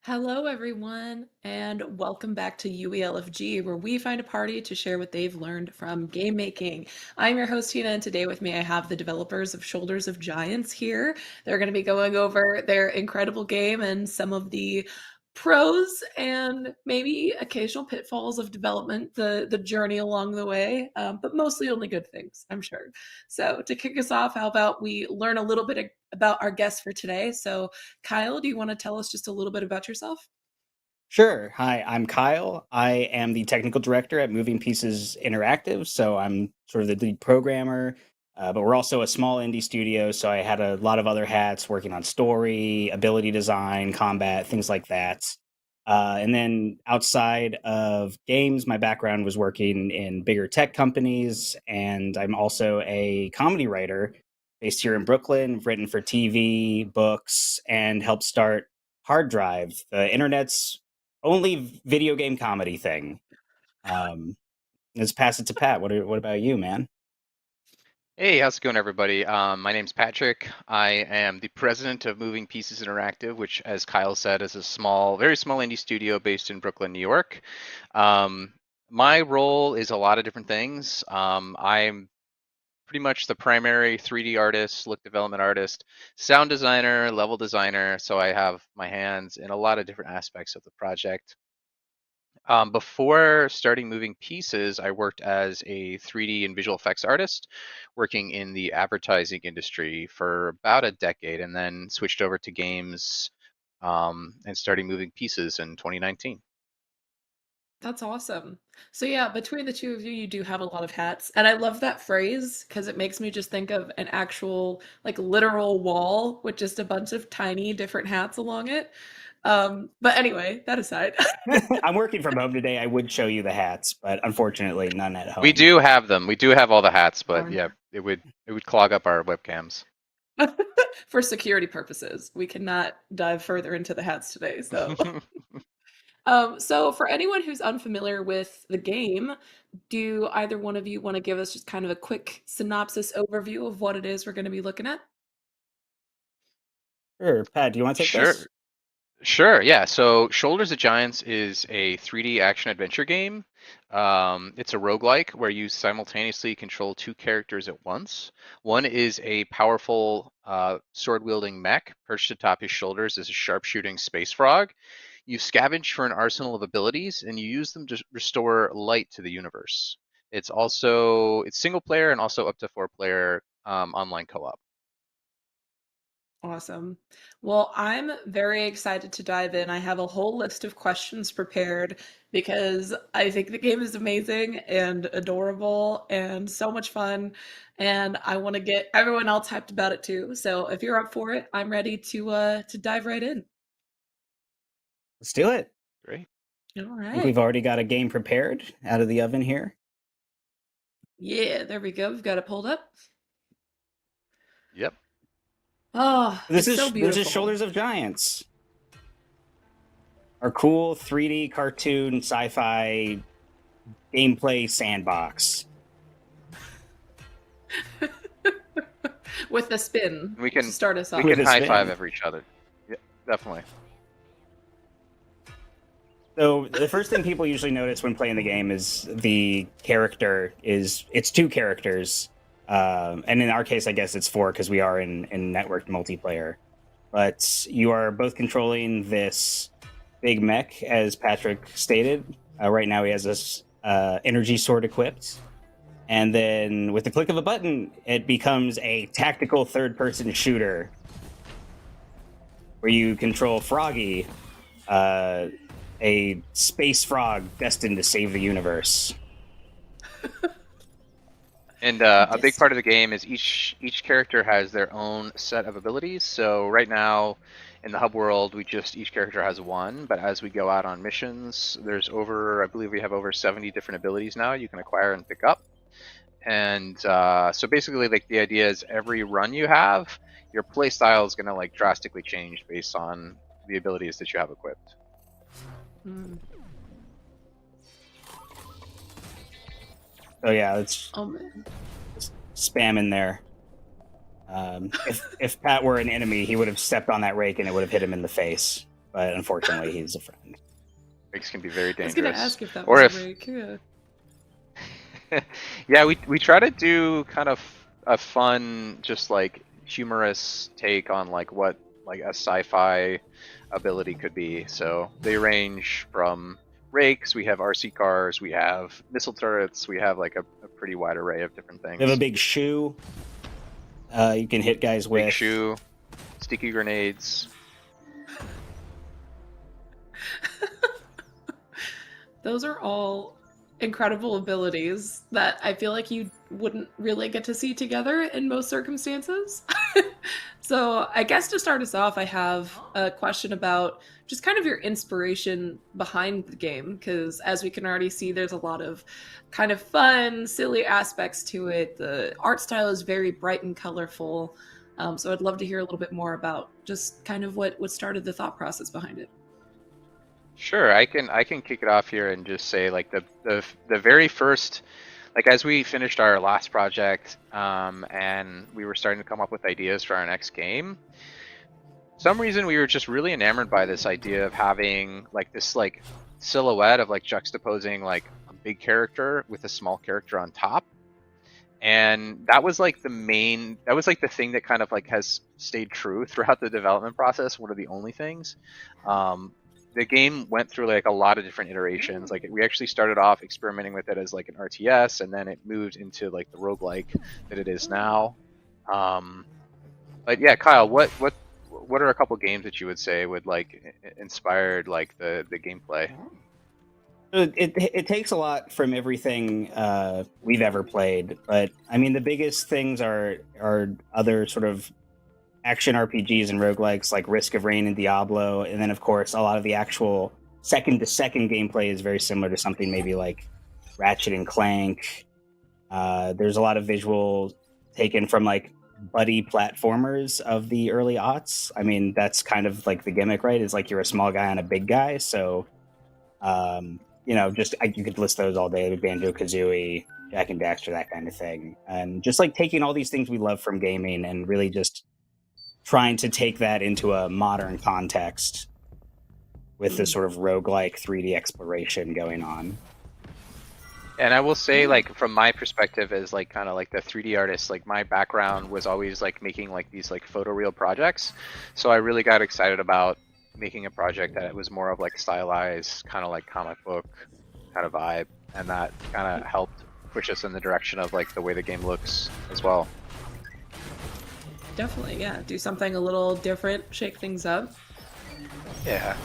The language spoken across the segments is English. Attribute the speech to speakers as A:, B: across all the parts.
A: Hello, everyone, and welcome back to LFG, where we find a party to share what they've learned from game making. I'm your host, Tina, and today with me I have the developers of Shoulders of Giants here. They're going to be going over their incredible game and some of the pros and maybe occasional pitfalls of development, the journey along the way, but mostly only good things, I'm sure. So to kick us off, how about we learn a little bit about our guests for today? So Kyle, do you want to tell us just a little bit about yourself?
B: Sure. Hi, I'm Kyle. I am the technical director at Moving Pieces Interactive. So I'm sort of the lead programmer, but we're also a small indie studio. So I had a lot of other hats working on story, ability design, combat, things like that. And then outside of games, my background was working in bigger tech companies. And I'm also a comedy writer based here in Brooklyn. I've written for TV, books, and helped start Hard Drive, the internet's only video game comedy thing. Um, let's pass it to Pat. What about you, man?
C: Hey, how's it going, everybody? My name's Patrick. I am the president of Moving Pieces Interactive, which, as Kyle said, is a very small indie studio based in Brooklyn, New York. Um, my role is a lot of different things. I'm pretty much the primary 3D artist, look development artist, sound designer, level designer. So I have my hands in a lot of different aspects of the project. Before starting Moving Pieces, I worked as a 3D and visual effects artist, working in the advertising industry for about a decade, and then switched over to games and starting Moving Pieces in 2019.
A: That's awesome. So yeah, between the two of you, you do have a lot of hats. And I love that phrase because it makes me just think of an actual, like literal wall with just a bunch of tiny different hats along it. But anyway, that aside.
B: I'm working from home today. I would show you the hats, but unfortunately, none at
C: We
B: home.
C: do have them. We do have all the hats, but
A: Darn.
C: yeah, it would clog up our webcams.
A: For security purposes, we cannot dive further into the hats today. So for anyone who's unfamiliar with the game, do either one of you want to give us just kind of a quick synopsis overview of what it is we're going to be looking at?
B: Sure, Pat. Do you want to take
C: Sure.
B: this?
C: Sure, yeah. So Shoulders of Giants is a 3D action adventure game. It's a roguelike where you simultaneously control two characters at once. One is a powerful sword-wielding mech perched atop his shoulders as a sharpshooting space frog. You scavenge for an arsenal of abilities and you use them to restore light to the universe. It's single player and also up to four player online co-op.
A: Awesome. Well, I'm very excited to dive in. I have a whole list of questions prepared because I think the game is amazing and adorable and so much fun. And I want to get everyone else hyped about it too. So if you're up for it, I'm ready to dive right in.
B: Let's do it.
C: Great.
A: All
B: I think
A: right.
B: we've already got a game prepared out of the oven here.
A: Yeah, there we go. We've got it pulled up.
C: Yep.
A: Oh,
B: This
A: it's so
B: is
A: beautiful.
B: Shoulders of Giants, our cool 3D cartoon sci-fi gameplay sandbox.
A: With the spin
C: We
A: to
C: can
A: start us
C: we
A: off.
C: can
B: With a
C: high five
B: spin.
C: every each other. Yeah, definitely.
B: So the first thing people usually notice when playing the game is the character is it's two characters, and in our case, I guess it's four because we are in networked multiplayer. But you are both controlling this big mech, as Patrick stated. Right now, he has this energy sword equipped, and then with the click of a button, it becomes a tactical third-person shooter where you control Froggy, uh, a space frog destined to save the universe.
C: And a big part of the game is each character has their own set of abilities. So right now, in the hub world, each character has one. But as we go out on missions, I believe we have over 70 different abilities now you can acquire and pick up. And so basically, like the idea is every run you have, your play style is going to like drastically change based on the abilities that you have equipped.
A: Mm.
B: So yeah, it's
A: Oh man.
B: spam in there. If Pat were an enemy, he would have stepped on that rake and it would have hit him in the face. but unfortunately, he's a friend.
C: Rakes can be very
A: I was gonna
C: dangerous.
A: ask if that
C: Or
A: was a
C: if
A: rake. Yeah.
C: yeah, we try to do kind of a fun, just like humorous take on like what like a sci-fi ability could be. So they range from rakes, we have RC cars, we have missile turrets, we have like a pretty wide array of different
B: They have a
C: things.
B: big shoe you can hit guys
C: Big
B: with.
C: shoe, sticky grenades.
A: Those are all incredible abilities that I feel like you wouldn't really get to see together in most circumstances. So, I guess to start us off, I have a question about just kind of your inspiration behind the game, because as we can already see, there's a lot of kind of fun, silly aspects to it. The art style is very bright and colorful. So, I'd love to hear a little bit more about just kind of what started the thought process behind it.
C: Sure, I can kick it off here and just say like the very first, like as we finished our last project and we were starting to come up with ideas for our next game, some reason we were just really enamored by this idea of having like this like silhouette of like juxtaposing like a big character with a small character on top. And that was like that was like the thing that kind of like has stayed true throughout the development process. One of the only things. The game went through like a lot of different iterations. Like we actually started off experimenting with it as like an RTS, and then it moved into like the roguelike that it is now. But yeah, Kyle, what are a couple games that you would say would like inspired like the gameplay?
B: It takes a lot from everything we've ever played, but I mean the biggest things are other sort of action RPGs and roguelikes like Risk of Rain and Diablo, and then of course a lot of the actual second to second gameplay is very similar to something maybe like Ratchet and Clank. There's a lot of visual taken from like buddy platformers of the early aughts. I mean that's kind of like the gimmick, right? Is like you're a small guy on a big guy, so just you could list those all day, like Banjo Kazooie, Jack and Daxter, that kind of thing, and just like taking all these things we love from gaming and really just trying to take that into a modern context with this sort of roguelike 3D exploration going on.
C: And I will say, like, from my perspective as like kind of like the 3D artist, like my background was always like making like these like photoreal projects. So I really got excited about making a project that was more of like stylized, kind of like comic book kind of vibe. And that kind of helped push us in the direction of like the way the game looks as well.
A: Definitely, yeah. Do something a little different, shake things up.
C: Yeah.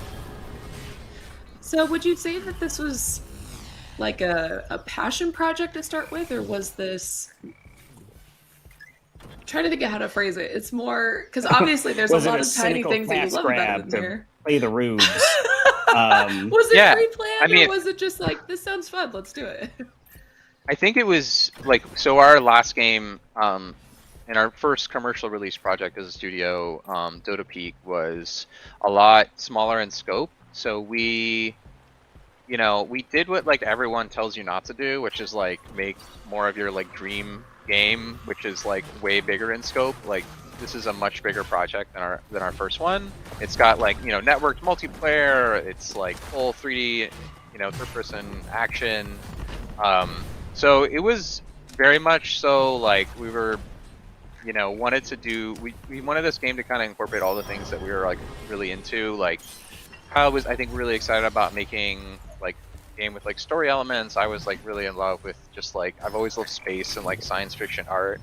A: So, would you say that this was like a passion project to start with, or was this? I'm trying to think of how to phrase it. It's more because obviously there's a lot of tiny things that you love about it in there.
B: Play the rubes.
A: Was it
C: Yeah,
A: pre-planned,
C: I mean-
A: or was it just like this sounds fun? Let's do it.
C: I think it was like, so our last game, in our first commercial release project as a studio, Dota Peak was a lot smaller in scope. So we did what like everyone tells you not to do, which is like make more of your like dream game, which is like way bigger in scope. Like this is a much bigger project than our first one. It's got like, networked multiplayer. It's like full 3D, third person action. So it was very much so like we were, wanted to do, we wanted this game to kind of incorporate all the things that we were like really into. Like Kyle was, I think, really excited about making like a game with like story elements. I was like really in love with just like, I've always loved space and like science fiction art.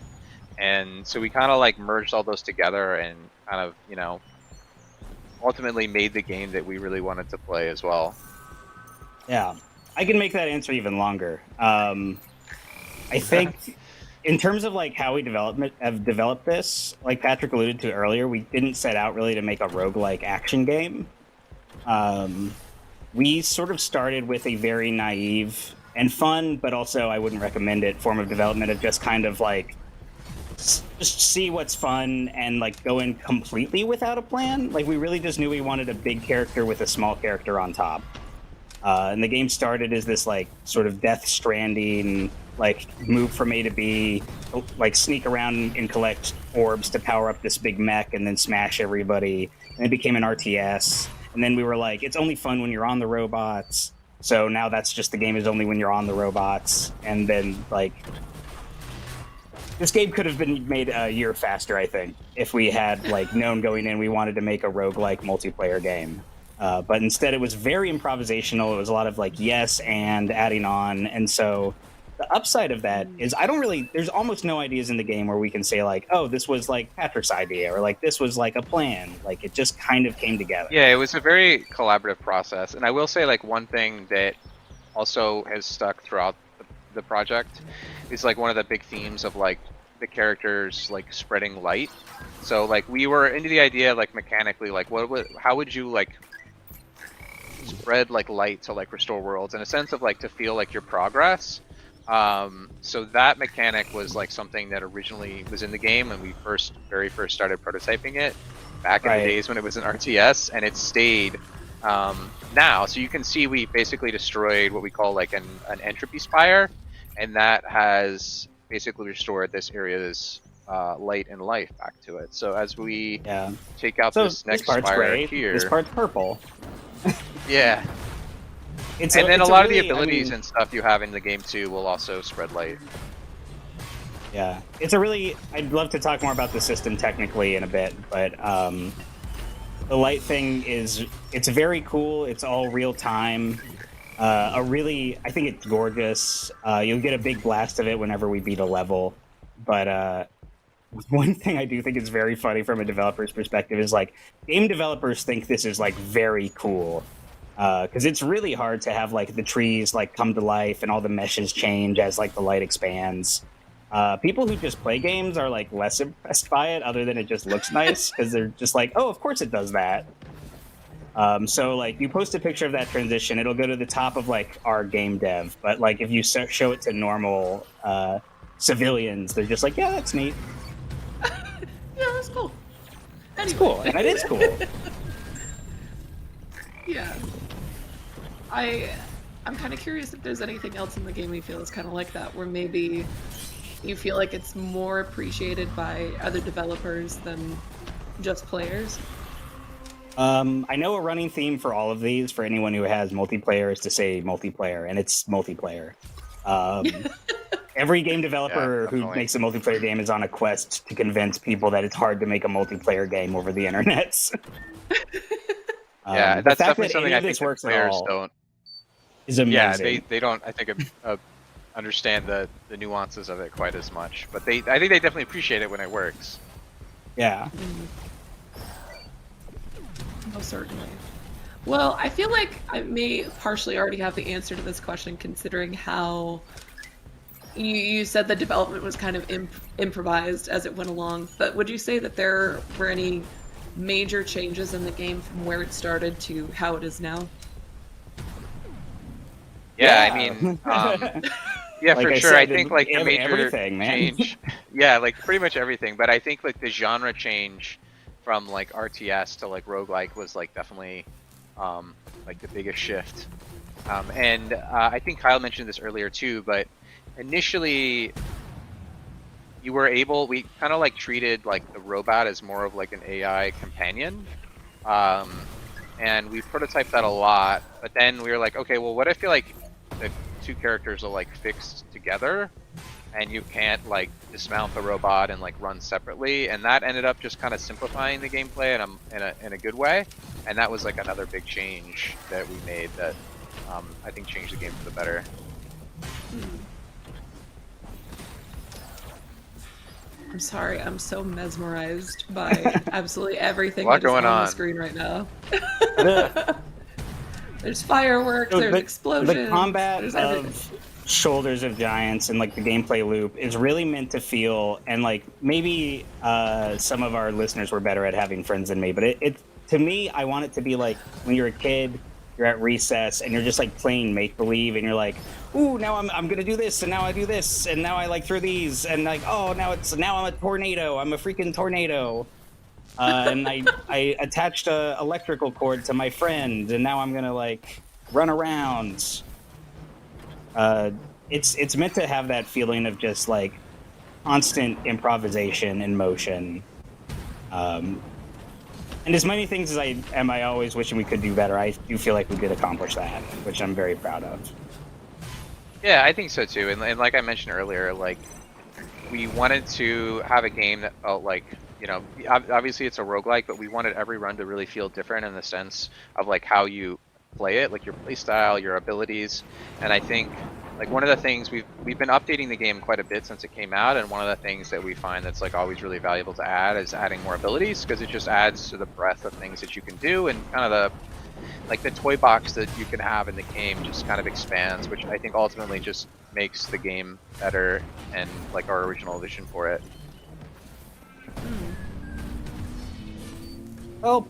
C: And so we kind of like merged all those together and kind of, ultimately made the game that we really wanted to play as well.
B: Yeah, I can make that answer even longer. I think in terms of like how we have developed this, like Patrick alluded to earlier, we didn't set out really to make a roguelike action game. We sort of started with a very naive and fun, but also I wouldn't recommend it, form of development of just kind of like just see what's fun and like go in completely without a plan. Like we really just knew we wanted a big character with a small character on top. And the game started as this like sort of Death Stranding, like move from A to B, like sneak around and collect orbs to power up this big mech and then smash everybody. And it became an RTS. And then we were like, it's only fun when you're on the robots. So now that's just the game is only when you're on the robots. And then like this game could have been made a year faster, I think, if we had like known going in we wanted to make a roguelike multiplayer game. But instead it was very improvisational. It was a lot of like yes and adding on. And so the upside of that is there's almost no ideas in the game where we can say like, oh, this was like Patrick's idea or like this was like a plan. Like it just kind of came together.
C: Yeah, it was a very collaborative process. And I will say like one thing that also has stuck throughout the project is like one of the big themes of like the characters like spreading light. So like we were into the idea like mechanically like how would you like spread like light to like restore worlds in a sense of like to feel like your progress. So that mechanic was like something that originally was in the game when we very first started prototyping it back in the days when it was an RTS, and it stayed now. So you can see we basically destroyed what we call like an entropy spire, and that has basically restored this area's light and life back to it. So as we take out this next spire here,
B: this part's purple.
C: Yeah. And then a lot of the abilities and stuff you have in the game too will also spread light.
B: Yeah, I'd love to talk more about the system technically in a bit, but the light thing it's very cool. It's all real time. I think it's gorgeous. You'll get a big blast of it whenever we beat a level. But one thing I do think is very funny from a developer's perspective is like game developers think this is like very cool. Because it's really hard to have like the trees like come to life and all the meshes change as like the light expands. People who just play games are like less impressed by it, other than it just looks nice because they're just like, oh, of course it does that. So like you post a picture of that transition, it'll go to the top of like our game dev. But like if you show it to normal civilians, they're just like, yeah, that's neat.
A: Yeah, that's cool.
B: It's cool, and it is cool.
A: Yeah. I'm kind of curious if there's anything else in the game you feel is kind of like that, where maybe you feel like it's more appreciated by other developers than just players.
B: I know a running theme for all of these, for anyone who has multiplayer, is to say multiplayer, and it's multiplayer. Every game developer who makes a multiplayer game is on a quest to convince people that it's hard to make a multiplayer game over the internet.
C: Yeah, that's definitely something I think the players don't.
B: Is amazing.
C: Yeah, they don't, I think, understand the nuances of it quite as much. But I think they definitely appreciate it when it works.
B: Yeah.
A: Most certainly. Well, I feel like I may partially already have the answer to this question, considering how you said the development was kind of improvised as it went along. But would you say that there were any major changes in the game from where it started to how it is now?
C: Yeah. I mean, yeah, like for sure. I think like the major change, yeah, like pretty much everything. But I think like the genre change from like RTS to like roguelike was like definitely like the biggest shift. And I think Kyle mentioned this earlier too, but initially we kind of like treated like the robot as more of like an AI companion. And we prototyped that a lot, but then we were like, okay, well, what if you like the two characters are like fixed together and you can't like dismount the robot and like run separately? And that ended up just kind of simplifying the gameplay in a good way. And that was like another big change that we made that I think changed the game for the better.
A: I'm sorry, I'm so mesmerized by absolutely everything that is on the screen right now. There's fireworks, there's explosions.
B: The combat of Shoulders of Giants and like the gameplay loop is really meant to feel, and like maybe some of our listeners were better at having friends than me, but it to me, I want it to be like when you're a kid, you're at recess and you're just like playing make-believe and you're like, ooh, now I'm gonna do this and now I do this and now I like throw these and like, oh, now I'm a tornado, I'm a freaking tornado. And I attached a electrical cord to my friend and now I'm gonna like run around. It's meant to have that feeling of just like constant improvisation and motion. And as many things as I always wishing we could do better, I do feel like we did accomplish that, which I'm very proud of.
C: Yeah, I think so too. And like I mentioned earlier, like we wanted to have a game that felt like, obviously it's a roguelike, but we wanted every run to really feel different in the sense of like how you play it, like your play style, your abilities. And I think like one of the things we've been updating the game quite a bit since it came out, and one of the things that we find that's like always really valuable to add is adding more abilities, because it just adds to the breadth of things that you can do, and kind of the toy box that you can have in the game just kind of expands, which I think ultimately just makes the game better and like our original vision for it.
B: Oh.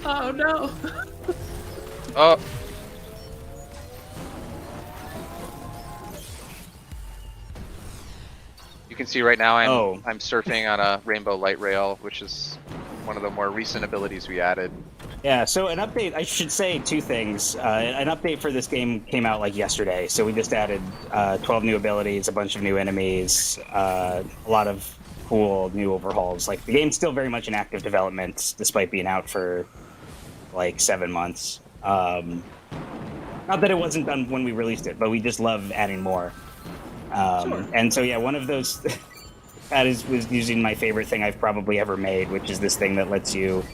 A: Oh no.
C: Oh. You can see right now I'm surfing on a rainbow light rail, which is one of the more recent abilities we added.
B: Yeah, so an update, I should say two things. An update for this game came out like yesterday, so we just added 12 new abilities, a bunch of new enemies, a lot of cool new overhauls. Like, the game's still very much in active development, despite being out for like 7 months. Not that it wasn't done when we released it, but we just love adding more.
A: Sure.
B: And so, yeah, one of those was using my favorite thing I've probably ever made, which is this thing that lets you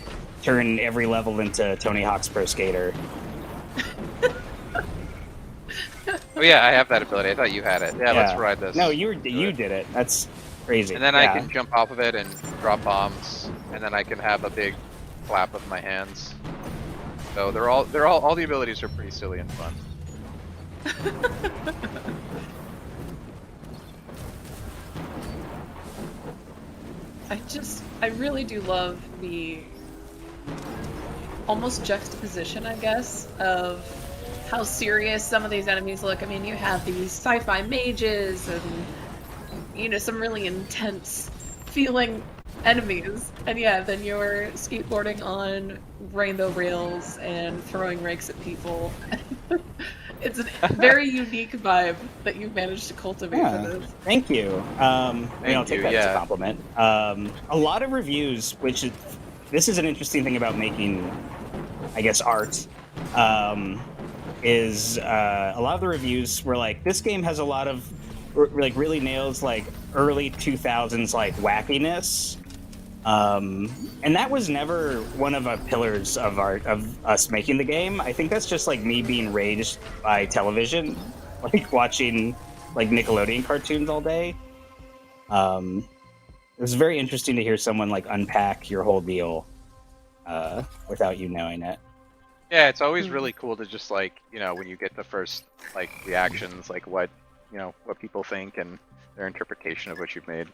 B: turn every level into Tony Hawk's Pro Skater.
C: Oh yeah, I have that ability. I thought you had it. Yeah, let's ride this.
B: No, you did it. That's crazy.
C: And then I can jump off of it and drop bombs, and then I can have a big clap of my hands. So all the abilities are pretty silly and fun.
A: I really do love the almost juxtaposition, I guess, of how serious some of these enemies look. I mean, you have these sci-fi mages and, some really intense feeling enemies. And yeah, then you're skateboarding on rainbow rails and throwing rakes at people. It's a very unique vibe that you've managed to cultivate for this.
B: Thank you. I'll take that as a compliment. A lot of reviews, this is an interesting thing about making, I guess, art, is a lot of the reviews were like, this game has a lot of, like, really nails, like, early 2000s, like, wackiness. And that was never one of the pillars of us making the game. I think that's just like me being raised by television, like watching like Nickelodeon cartoons all day. It was very interesting to hear someone like unpack your whole deal without you knowing it.
C: Yeah, it's always really cool to just like, when you get the first like reactions, like what people think and their interpretation of what you've made.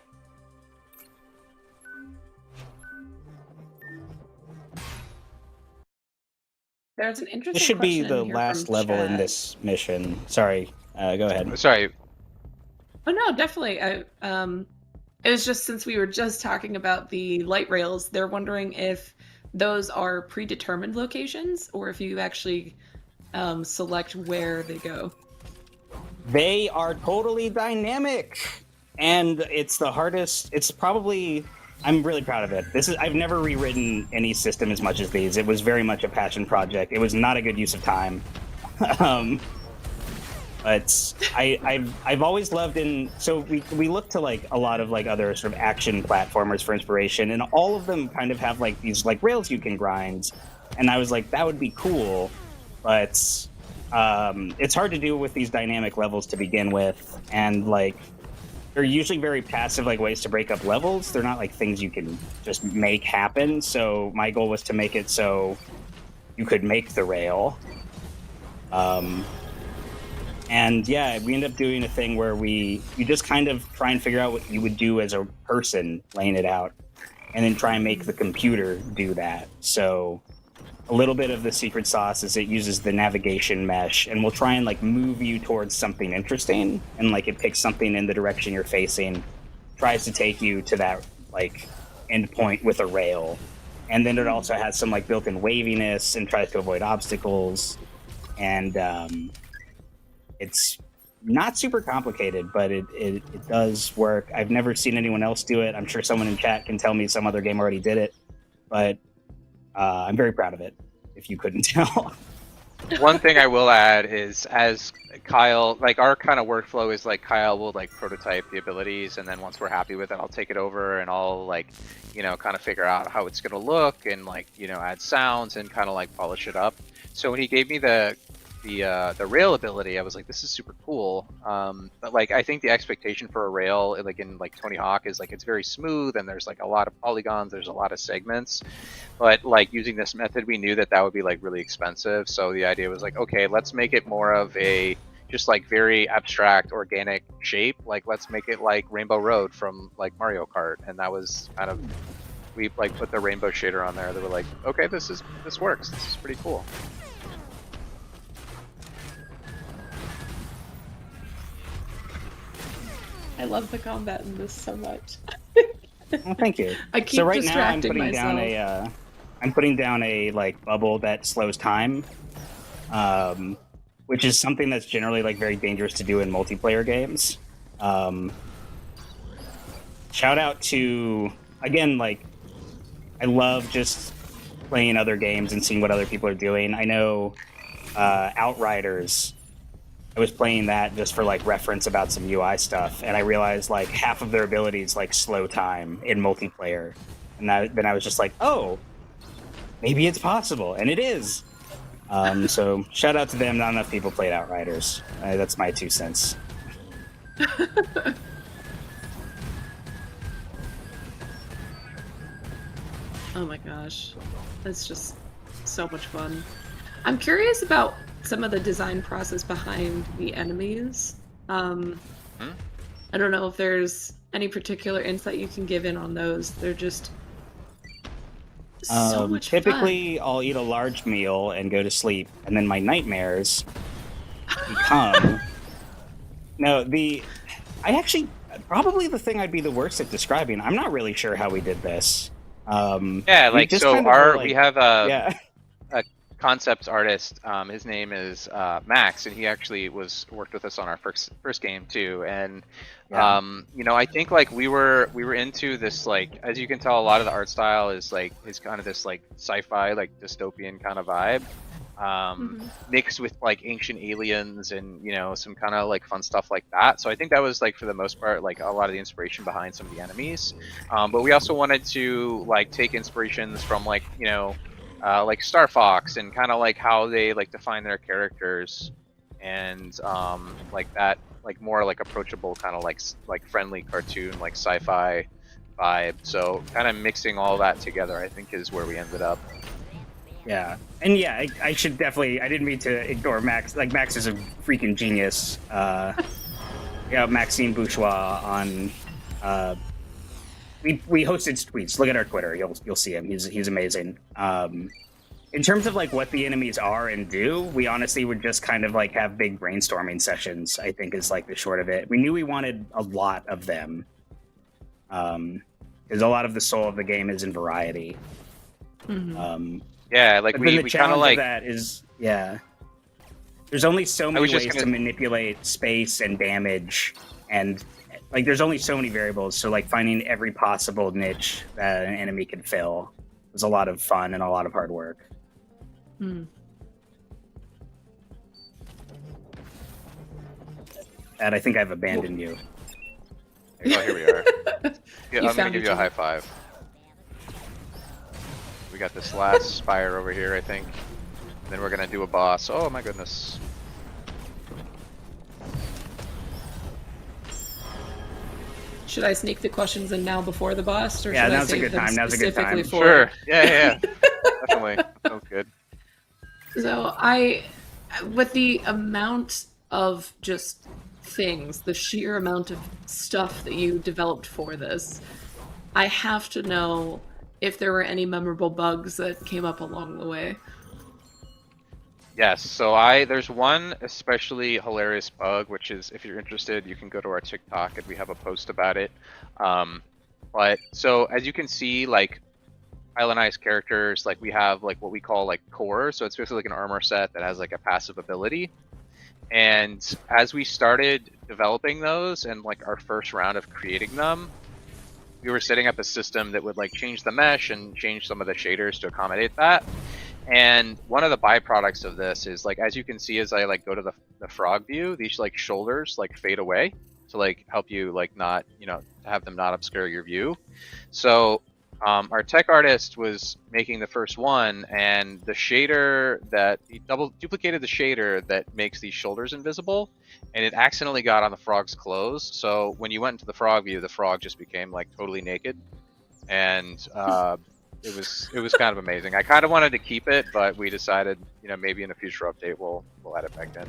A: There's an interesting
B: This should be
A: question
B: the
A: here
B: last
A: from
B: level in
A: chat.
B: this mission. Sorry, go ahead.
C: Sorry.
A: Oh no, definitely. It was just, since we were just talking about the light rails, they're wondering if those are predetermined locations or if you actually select where they go.
B: They are totally dynamic, and it's the hardest. It's probably. I'm really proud of it. I've never rewritten any system as much as these. It was very much a passion project. It was not a good use of time. But I've always loved so we look to like a lot of like other sort of action platformers for inspiration, and all of them kind of have like these like rails you can grind. And I was like, that would be cool, but it's hard to do with these dynamic levels to begin with, and like they're usually very passive, like ways to break up levels. They're not like things you can just make happen. So my goal was to make it so you could make the rail. And yeah, we ended up doing a thing where you just kind of try and figure out what you would do as a person laying it out, and then try and make the computer do that. So a little bit of the secret sauce is it uses the navigation mesh, and we'll try and like move you towards something interesting, and like it picks something in the direction you're facing, tries to take you to that like end point with a rail, and then it also has some like built-in waviness and tries to avoid obstacles, and it's not super complicated, but it does work. I've never seen anyone else do it. I'm sure someone in chat can tell me some other game already did it, but I'm very proud of it, if you couldn't tell.
C: One thing I will add is, as Kyle, like our kind of workflow is like Kyle will like prototype the abilities, and then once we're happy with it, I'll take it over and I'll like, kind of figure out how it's gonna look and like, add sounds and kind of like polish it up. So when he gave me the rail ability, I was like, this is super cool. But like, I think the expectation for a rail, like in like Tony Hawk, is like it's very smooth and there's like a lot of polygons, there's a lot of segments. But like using this method, we knew that would be like really expensive. So the idea was like, okay, let's make it more of a just like very abstract, organic shape. Like let's make it like Rainbow Road from like Mario Kart, and that was kind of, we like put the rainbow shader on there. They were like, okay, this works. This is pretty cool.
A: I love the combat in this so much.
B: Well, thank you.
A: I keep
B: so right now I'm
A: distracting
B: putting
A: myself.
B: I'm putting down a like bubble that slows time, which is something that's generally like very dangerous to do in multiplayer games. Shout out to, again, like I love just playing other games and seeing what other people are doing. I know Outriders, I was playing that just for like reference about some UI stuff, and I realized like half of their abilities like slow time in multiplayer, and then I was just like, oh, maybe it's possible, and it is. So shout out to them. Not enough people played Outriders. That's my 2 cents.
A: Oh my gosh, that's just so much fun. I'm curious about some of the design process behind the enemies. I don't know if there's any particular insight you can give in on those. They're just so much
B: typically,
A: fun.
B: I'll eat a large meal and go to sleep, and then my nightmares become. I actually probably the thing I'd be the worst at describing. I'm not really sure how we did this.
C: Yeah, like so
B: kind of
C: we have a
B: yeah.
C: concept artist. His name is Max, and he actually worked with us on our first game too. And
B: Yeah.
C: I think like we were into this, like, as you can tell, a lot of the art style is kind of this like sci-fi, like dystopian kind of vibe, mixed with like ancient aliens and some kind of like fun stuff like that. So I think that was like for the most part like a lot of the inspiration behind some of the enemies. But we also wanted to like take inspirations from like like Star Fox and kind of like how they like define their characters, and like that, like more like approachable kind of like friendly cartoon, like sci-fi vibe. So kind of mixing all that together, I think, is where we ended up.
B: Yeah, and yeah, I should definitely. I didn't mean to ignore Max. Like Max is a freaking genius. Yeah, Maxime Bourgeois on. We hosted tweets. Look at our Twitter. You'll see him. He's amazing. In terms of like what the enemies are and do, we honestly would just kind of like have big brainstorming sessions, I think is like the short of it. We knew we wanted a lot of them. Because a lot of the soul of the game is in variety.
C: Yeah, like
B: but
C: we
B: then the
C: kind of
B: challenge
C: like
B: of that is, yeah. There's only so many ways to manipulate space and damage, and like there's only so many variables. So like finding every possible niche that an enemy can fill was a lot of fun and a lot of hard work. And I think I've abandoned you.
C: Oh, here we are. Yeah, I'm gonna give you a high five. We got this last spire over here, I think. And then we're gonna do a boss. Oh my goodness.
A: Should I sneak the questions in now before the boss, or
B: Yeah,
A: should I
B: now's a
A: save
B: good
A: them
B: time. Now's a good
A: specifically
B: time.
A: for?
C: Sure. Yeah. Definitely. Sounds good.
A: So with the amount of just things, the sheer amount of stuff that you developed for this, I have to know if there were any memorable bugs that came up along the way.
C: Yes, so there's one especially hilarious bug, which is, if you're interested, you can go to our TikTok and we have a post about it. But so as you can see, like Islandized characters, like we have like what we call like core, so it's basically like an armor set that has like a passive ability. And as we started developing those and like our first round of creating them, we were setting up a system that would like change the mesh and change some of the shaders to accommodate that. And one of the byproducts of this is like, as you can see, as I like go to the frog view, these like shoulders like fade away to like help you like not, have them not obscure your view. So our tech artist was making the first one, and the shader that he duplicated the shader that makes these shoulders invisible, and it accidentally got on the frog's clothes. So when you went into the frog view, the frog just became like totally naked, and it was kind of amazing. I kind of wanted to keep it, but we decided, maybe in a future update we'll add it back in.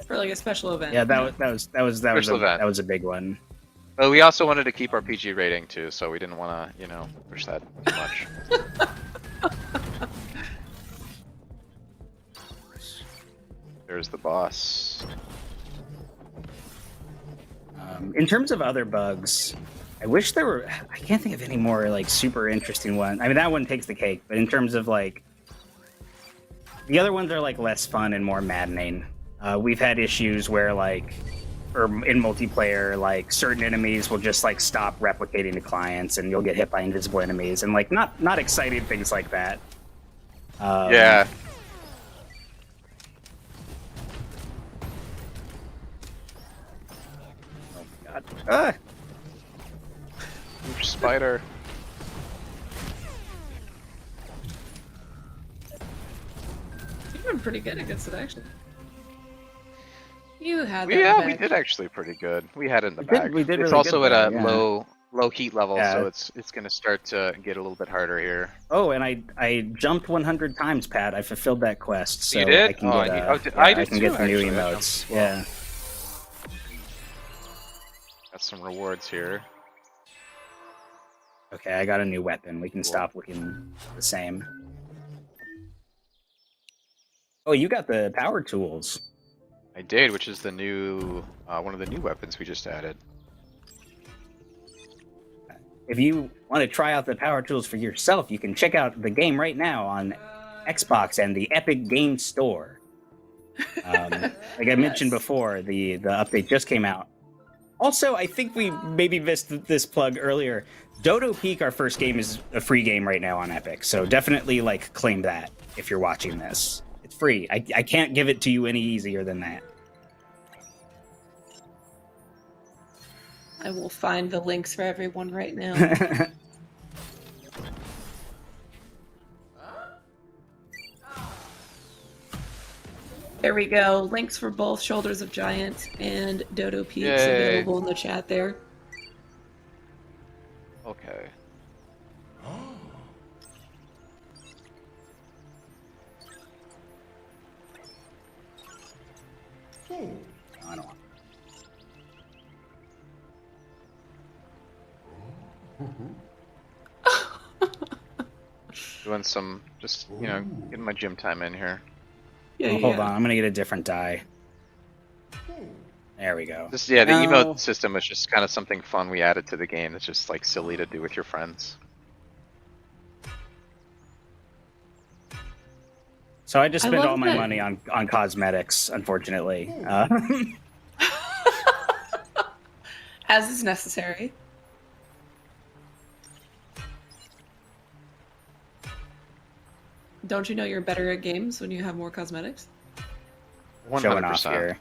A: For like a special event.
B: Yeah, that was a big one.
C: But we also wanted to keep our PG rating too, so we didn't want to, push that too much. There's the boss.
B: In terms of other bugs, I wish there were. I can't think of any more like super interesting ones. I mean, that one takes the cake. But in terms of like, the other ones are like less fun and more maddening. We've had issues where like, or in multiplayer, like certain enemies will just like stop replicating to clients, and you'll get hit by invisible enemies, and like not exciting things like that.
C: Yeah.
B: Oh God. Ah!
C: Huge spider.
A: You've been pretty good against it, actually. You had that
C: Yeah,
A: back.
C: we did actually pretty good. We had it in the bag.
B: We did
C: it's
B: really
C: also
B: good,
C: at a
B: though,
C: low heat level,
B: Yeah.
C: so it's going to start to get a little bit harder here.
B: Oh, and I jumped 100 times, Pat. I fulfilled that quest, so
C: You did?
B: I can
C: Oh,
B: get
C: I did
B: I can
C: too,
B: get the new
C: actually. I
B: emotes.
C: jumped as well.
B: Yeah.
C: Got some rewards here.
B: Okay, I got a new weapon. We can
C: Cool.
B: stop looking the same. Oh, you got the power tools.
C: I did, which is the new one of the new weapons we just added.
B: If you want to try out the power tools for yourself, you can check out the game right now on Xbox and the Epic Game Store. Like I mentioned before, the update just came out. Also, I think we maybe missed this plug earlier. Dodo Peak, our first game, is a free game right now on Epic, so definitely like claim that if you're watching this. It's free. I can't give it to you any easier than that.
A: I will find the links for everyone right now. There we go. Links for both Shoulders of Giants and Dodo Peaks
C: Yay.
A: available in the chat there.
C: Okay.
B: I don't want.
C: Doing some, just, getting my gym time in here.
A: Yeah,
B: Oh, hold on, I'm gonna get a different die. There we go.
C: Just, yeah, the
B: No.
C: emote system was just kind of something fun we added to the game. It's just like silly to do with your friends.
B: So I just
A: I
B: spent
A: love
B: all my
A: that-
B: money on cosmetics, unfortunately.
A: As is necessary. Don't you know you're better at games when you have more cosmetics?
C: 100%.
B: Showing off here.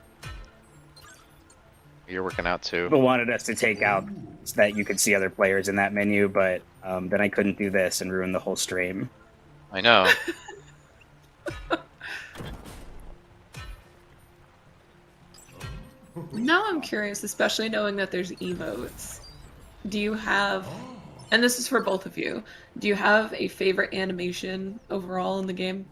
C: You're working out too.
B: People wanted us to take out so that you could see other players in that menu, but then I couldn't do this and ruin the whole stream.
C: I know.
A: Now I'm curious, especially knowing that there's emotes. Do you have, and this is for both of you, do you have a favorite animation overall in the game?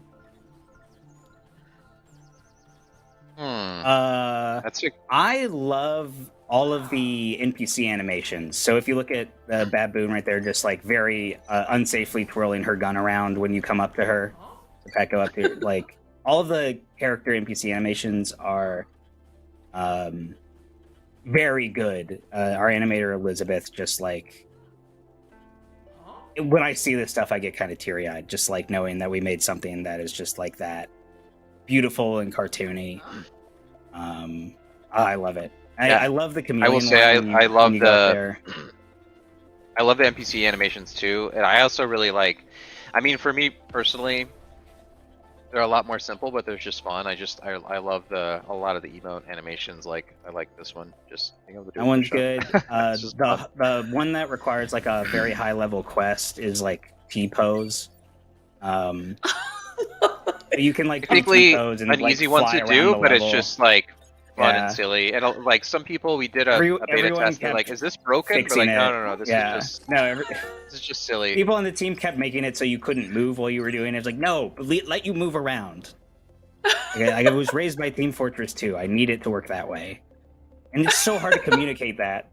C: That's a
B: I love all of the NPC animations. So if you look at the baboon right there, just like very unsafely twirling her gun around when you come up to her, the pet go up to like all of the character NPC animations are very good. Our animator Elizabeth, just like when I see this stuff, I get kind of teary eyed, just like knowing that we made something that is just like that, beautiful and cartoony. I love it. I love the chameleon
C: I will say
B: one
C: I
B: when
C: love
B: you go up
C: the
B: there.
C: I love the NPC animations too, and I also really like. I mean, for me personally, they're a lot more simple, but they're just fun. I love a lot of the emote animations. Like I like this one, just being able to do
B: That
C: a
B: one's
C: push up.
B: good.
C: It's just fun.
B: The one that requires like a very high level quest is like T pose. You can like do T
C: Technically
B: pose and
C: an
B: like
C: easy one
B: fly
C: to
B: around
C: do,
B: the
C: but it's
B: level.
C: just like fun and
B: Yeah,
C: silly. And like some people, we did a beta
B: everyone
C: test. And they're like,
B: kept
C: "Is this broken?" We're
B: fixing
C: like, "No,
B: it.
C: no, no. This is
B: Yeah,
C: just
B: no.
C: this is just silly."
B: People on the team kept making it so you couldn't move while you were doing it. It's like, no, let you move around. I was raised by Team Fortress 2. I need it to work that way. And it's so hard to communicate that.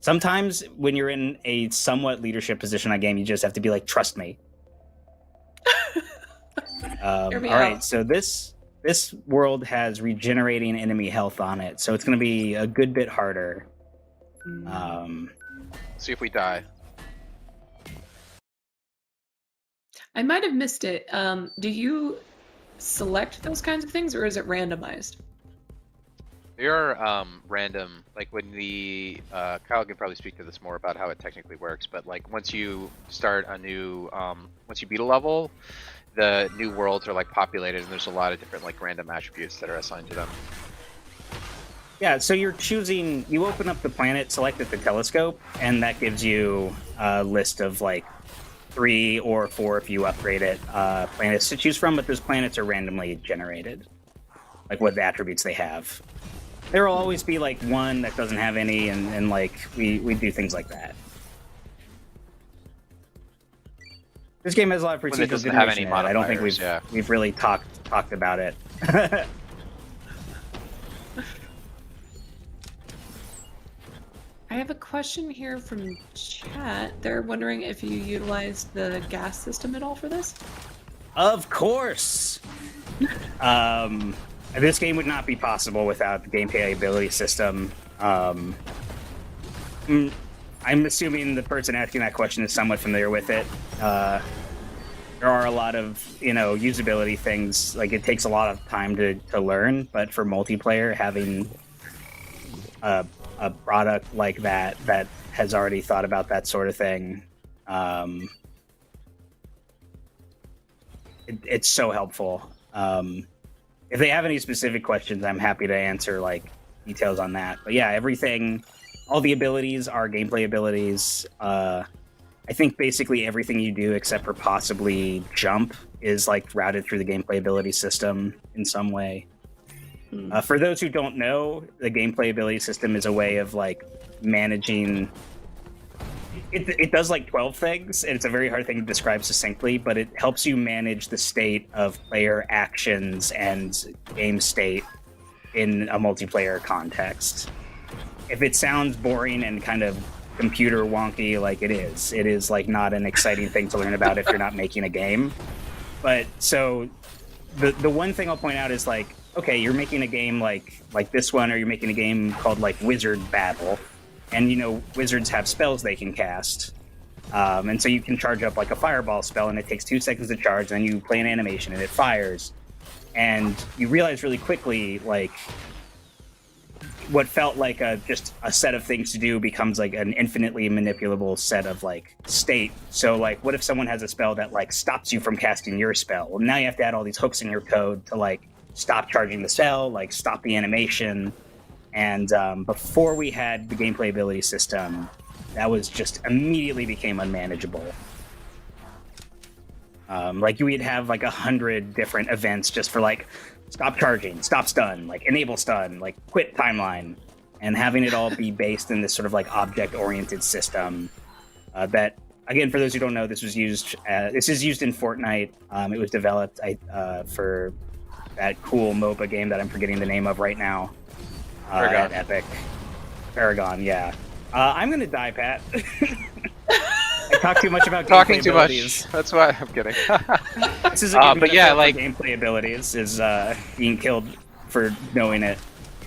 B: Sometimes when you're in a somewhat leadership position on a game, you just have to be like, trust me. All right, so this world has regenerating enemy health on it, so it's going to be a good bit harder.
C: See if we die.
A: I might have missed it. Do you select those kinds of things, or is it randomized?
C: They are random. Like when the Kyle can probably speak to this more about how it technically works. But like once you start a new, once you beat a level, the new worlds are like populated, and there's a lot of different like random attributes that are assigned to them.
B: Yeah, so you're choosing. You open up the planet, select at the telescope, and that gives you a list of like 3 or 4 if you upgrade it planets to choose from. But those planets are randomly generated, like what attributes they have. There will always be like one that doesn't have any, and like we do things like that. This game has a lot of procedural generation in it. I don't think we've really talked about it.
A: I have a question here from chat. They're wondering if you utilized the gas system at all for this?
B: Of course! This game would not be possible without the gameplay ability system. I'm assuming the person asking that question is somewhat familiar with it. There are a lot of, usability things. Like, it takes a lot of time to learn, but for multiplayer, having a product like that has already thought about that sort of thing, it's so helpful. If they have any specific questions, I'm happy to answer like details on that. But yeah, everything, all the abilities are gameplay abilities. I think basically everything you do except for possibly jump is like routed through the gameplay ability system in some way. For those who don't know, the gameplay ability system is a way of like managing. It does like 12 things, and it's a very hard thing to describe succinctly, but it helps you manage the state of player actions and game state in a multiplayer context. If it sounds boring and kind of computer wonky like it is like not an exciting thing to learn about if you're not making a game. But so the one thing I'll point out is like, okay, you're making a game like this one, or you're making a game called like Wizard Battle. And, wizards have spells they can cast. And so you can charge up like a fireball spell, and it takes 2 seconds to charge, and then you play an animation, and it fires. And you realize really quickly, like, what felt like just a set of things to do becomes like an infinitely manipulable set of like state. So like, what if someone has a spell that like stops you from casting your spell? Well, now you have to add all these hooks in your code to like stop charging the spell, like stop the animation. And before we had the gameplay ability system, that was just immediately became unmanageable. Like we'd have like 100 different events just for like stop charging, stop stun, like enable stun, like quit timeline, and having it all be based in this sort of like object-oriented system. That again, for those who don't know, this is used in Fortnite. It was developed for that cool MOBA game that I'm forgetting the name of right now. At Epic. Paragon, yeah. I'm gonna die, Pat. I talk too much about
C: talking
B: gameplay
C: too
B: abilities.
C: much. That's why I'm kidding.
B: This is a game
C: but yeah, like
B: gameplay abilities is being killed for knowing it.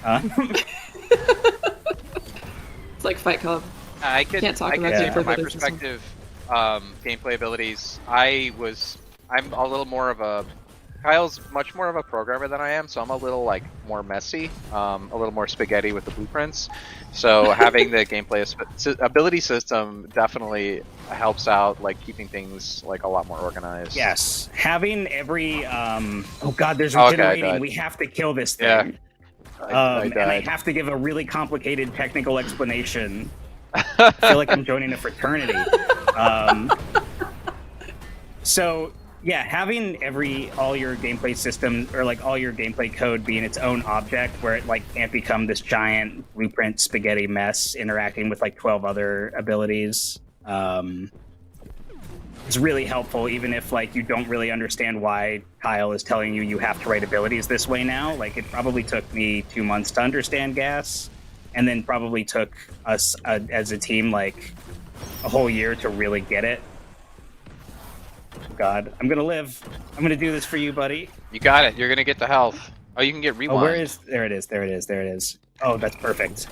A: It's like Fight Club.
C: I can't talk
A: about
C: say from my perspective, gameplay abilities. I'm a little more of a Kyle's much more of a programmer than I am, so I'm a little like more messy, a little more spaghetti with the blueprints. So having the gameplay ability system definitely helps out, like keeping things like a lot more organized.
B: Yes, having every oh god, there's
C: Okay, I
B: regenerating.
C: died.
B: We have to kill this
C: Yeah,
B: thing.
C: I
B: And they
C: died.
B: have to give a really complicated technical explanation. I feel like I'm joining a fraternity. So yeah, having all your gameplay systems or like all your gameplay code being its own object, where it like can't become this giant blueprint spaghetti mess interacting with like 12 other abilities, is really helpful. Even if like you don't really understand why Kyle is telling you you have to write abilities this way now. Like it probably took me 2 months to understand gas, and then probably took us as a team like a whole year to really get it. God, I'm gonna live. I'm gonna do this for you, buddy.
C: You got it. You're gonna get the health. Oh, you can get rewind.
B: Oh, where is? There it is. There it is. There it is. Oh, that's perfect.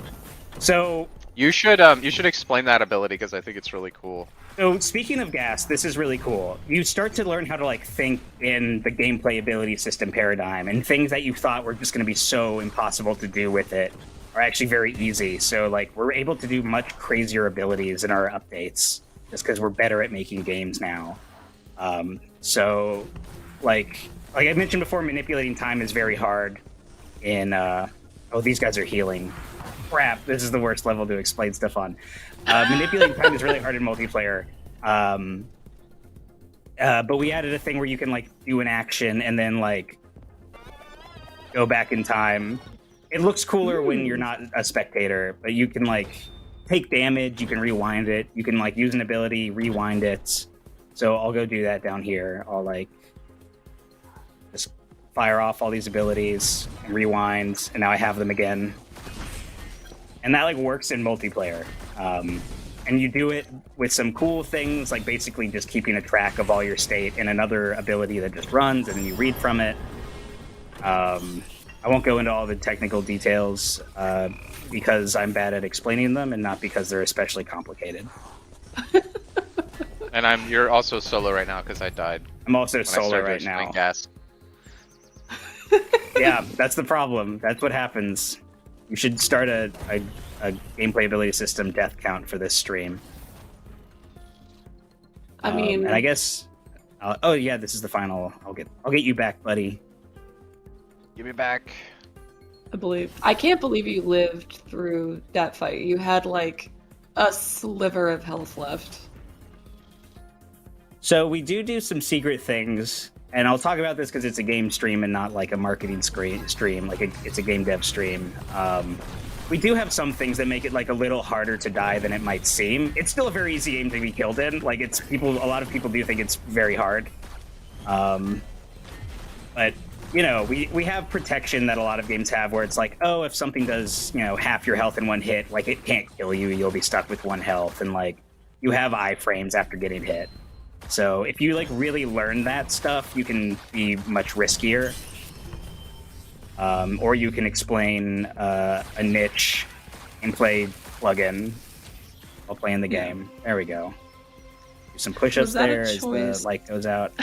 B: So
C: You should explain that ability because I think it's really cool.
B: So speaking of gas, this is really cool. You start to learn how to like think in the gameplay ability system paradigm, and things that you thought were just going to be so impossible to do with it are actually very easy. So like we're able to do much crazier abilities in our updates just because we're better at making games now. So like I mentioned before, manipulating time is very hard in oh, these guys are healing. Crap, this is the worst level to explain stuff on. Manipulating time is really hard in multiplayer. But we added a thing where you can like do an action and then like go back in time. It looks cooler when you're not a spectator, but you can like take damage, you can rewind it, you can like use an ability, rewind it. So I'll go do that down here. I'll like just fire off all these abilities and rewind, and now I have them again. And that like works in multiplayer. And you do it with some cool things, like basically just keeping a track of all your state and another ability that just runs, and then you read from it. I won't go into all the technical details because I'm bad at explaining them, and not because they're especially complicated.
C: And you're also solo right now because I died.
B: I'm also solo right now.
C: Gas.
B: Yeah, that's the problem. That's what happens. You should start a gameplay ability system death count for this stream.
A: I mean,
B: and I guess, oh yeah, this is the final. I'll get you back, buddy.
C: Give me back.
A: I can't believe you lived through that fight. You had like a sliver of health left.
B: So we do some secret things, and I'll talk about this because it's a game stream and not like a marketing stream. Like it's a game dev stream. We do have some things that make it like a little harder to die than it might seem. It's still a very easy game to be killed in. Like a lot of people do think it's very hard. But you know, we have protection that a lot of games have, where it's like, oh, if something does, you know, half your health in one hit, like it can't kill you. You'll be stuck with 1 health, and like you have iframes after getting hit. So if you like really learn that stuff, you can be much riskier. Or you can explain a niche and play plugin while playing the game. There we go. Do some push-ups there as the light goes out.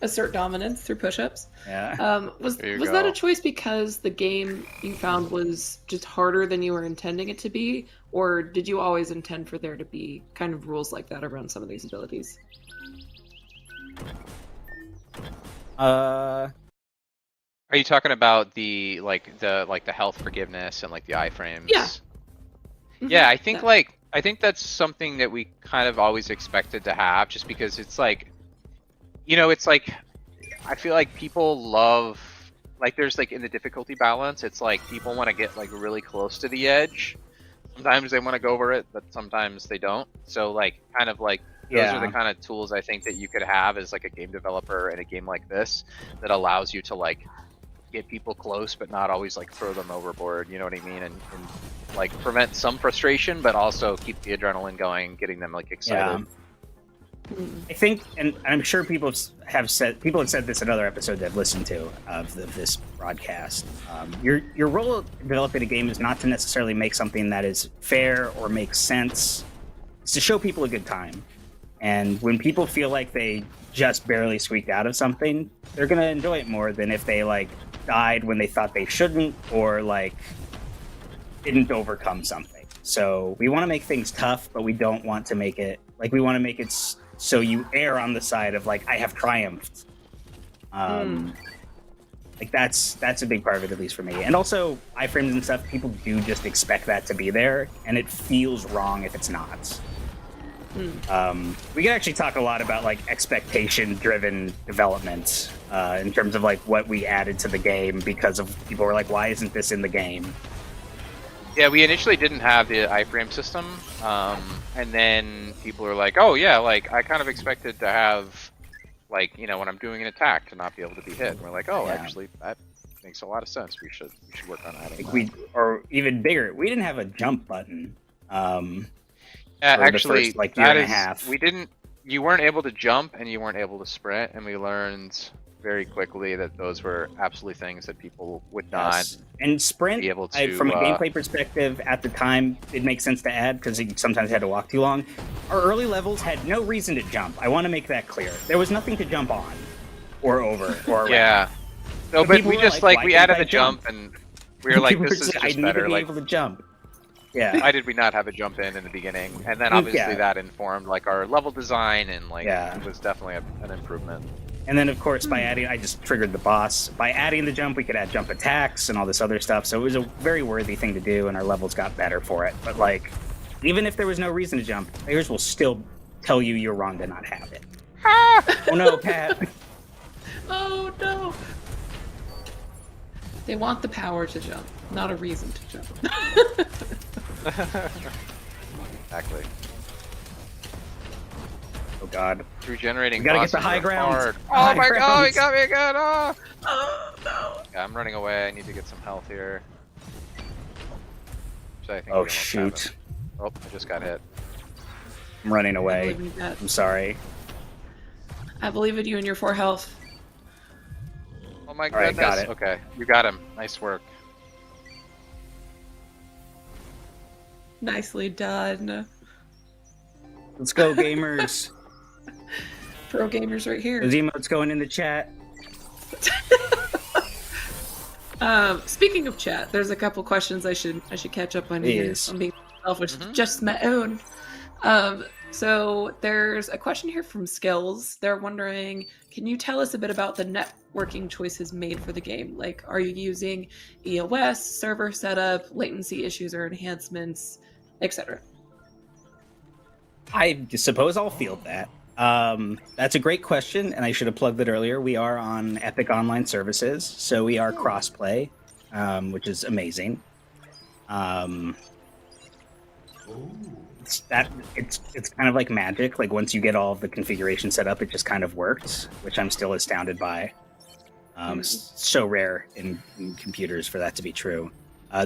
A: Assert dominance through push-ups.
B: Yeah.
A: Was that a choice because the game you found was just harder than you were intending it to be, or did you always intend for there to be kind of rules like that around some of these abilities?
C: Are you talking about the health forgiveness and like the iframes?
A: Yeah. Mm-hmm.
C: Yeah, I think that's something that we kind of always expected to have, just because it's like, you know, it's like, I feel like people love, like there's like in the difficulty balance, it's like people want to get like really close to the edge. Sometimes they want to go over it, but sometimes they don't. So like kind of like those are the kind of tools I think that you could have as like a game developer in a game like this that allows you to like get people close but not always like throw them overboard, you know what I mean? And like prevent some frustration but also keep the adrenaline going, getting them like excited.
B: Yeah. I think, and I'm sure people have said this in other episodes I've listened to of this broadcast. Your role of developing a game is not to necessarily make something that is fair or makes sense. It's to show people a good time. And when people feel like they just barely squeaked out of something, they're going to enjoy it more than if they like died when they thought they shouldn't, or like didn't overcome something. So we want to make things tough, but we don't want to make it like, we want to make it so you err on the side of like, I have triumphed. Like that's a big part of it, at least for me. And also iframes and stuff, people do just expect that to be there, and it feels wrong if it's not. We can actually talk a lot about like expectation-driven development in terms of like what we added to the game because of people were like, why isn't this in the game?
C: Yeah, we initially didn't have the iframe system, and then people were like, oh yeah, like I kind of expected to have, like, you know, when I'm doing an attack to not be able to be hit. And we're like, oh,
B: Yeah.
C: actually, that makes a lot of sense. We should work on adding
B: Like
C: that.
B: or even bigger, we didn't have a jump button.
C: Yeah,
B: for the
C: actually,
B: first, like, year
C: that
B: and a
C: is,
B: half.
C: we didn't. You weren't able to jump and you weren't able to sprint, and we learned very quickly that those were absolutely things that people would not.
B: Yes. And sprint,
C: be able to,
B: from a gameplay perspective, at the time, it makes sense to add because you sometimes had to walk too long. Our early levels had no reason to jump. I want to make that clear. There was nothing to jump on, or over, or around.
C: Yeah. No,
B: But
C: but
B: people
C: we
B: were
C: just
B: like,
C: like
B: why
C: we
B: can't
C: added
B: I
C: the jump, and we were like,
B: People
C: this
B: were
C: is
B: saying,
C: just
B: I need
C: better.
B: to be
C: Like,
B: able to jump. Yeah.
C: why did we not have a jump in the beginning? And then obviously
B: Yeah.
C: that informed like our level design, and like
B: Yeah.
C: it was definitely an improvement.
B: And then, of course, by adding, I just triggered the boss. By adding the jump, we could add jump attacks and all this other stuff. So it was a very worthy thing to do, and our levels got better for it. But, like, even if there was no reason to jump, players will still tell you you're wrong to not have it. Oh no, Pat.
A: Oh no! They want the power to jump, not a reason to jump.
C: Exactly.
B: Oh god.
C: Regenerating.
B: We gotta get the
C: bosses
B: high
C: are
B: ground.
C: hard.
B: High
C: Oh my god!
B: ground.
C: He got me again! Oh!
A: Oh no!
C: Yeah, I'm running away. I need to get some health here. So I think we
B: Oh
C: almost have
B: shoot.
C: it. Oh, I just got hit.
B: I'm running
A: I
B: away.
A: believe in that.
B: I'm sorry.
A: I believe in you and your 4 health.
C: Oh my
B: All right,
C: goodness.
B: got it.
C: Okay, you got him. Nice work.
A: Nicely done.
B: Let's go, gamers.
A: Pro gamers right here.
B: Those emotes going in the chat.
A: Speaking of chat, there's a couple questions I should catch up on here.
B: Please.
A: I'm being selfish, just my own. So there's a question here from Skills. They're wondering, can you tell us a bit about the networking choices made for the game? Like, are you using EOS, server setup, latency issues or enhancements, etc.?
B: I suppose I'll field that. That's a great question, and I should have plugged it earlier. We are on Epic Online Services, so we are crossplay, which is amazing. It's kind of like magic. Like once you get all of the configuration set up, it just kind of works, which I'm still astounded by. It's so rare in computers for that to be true.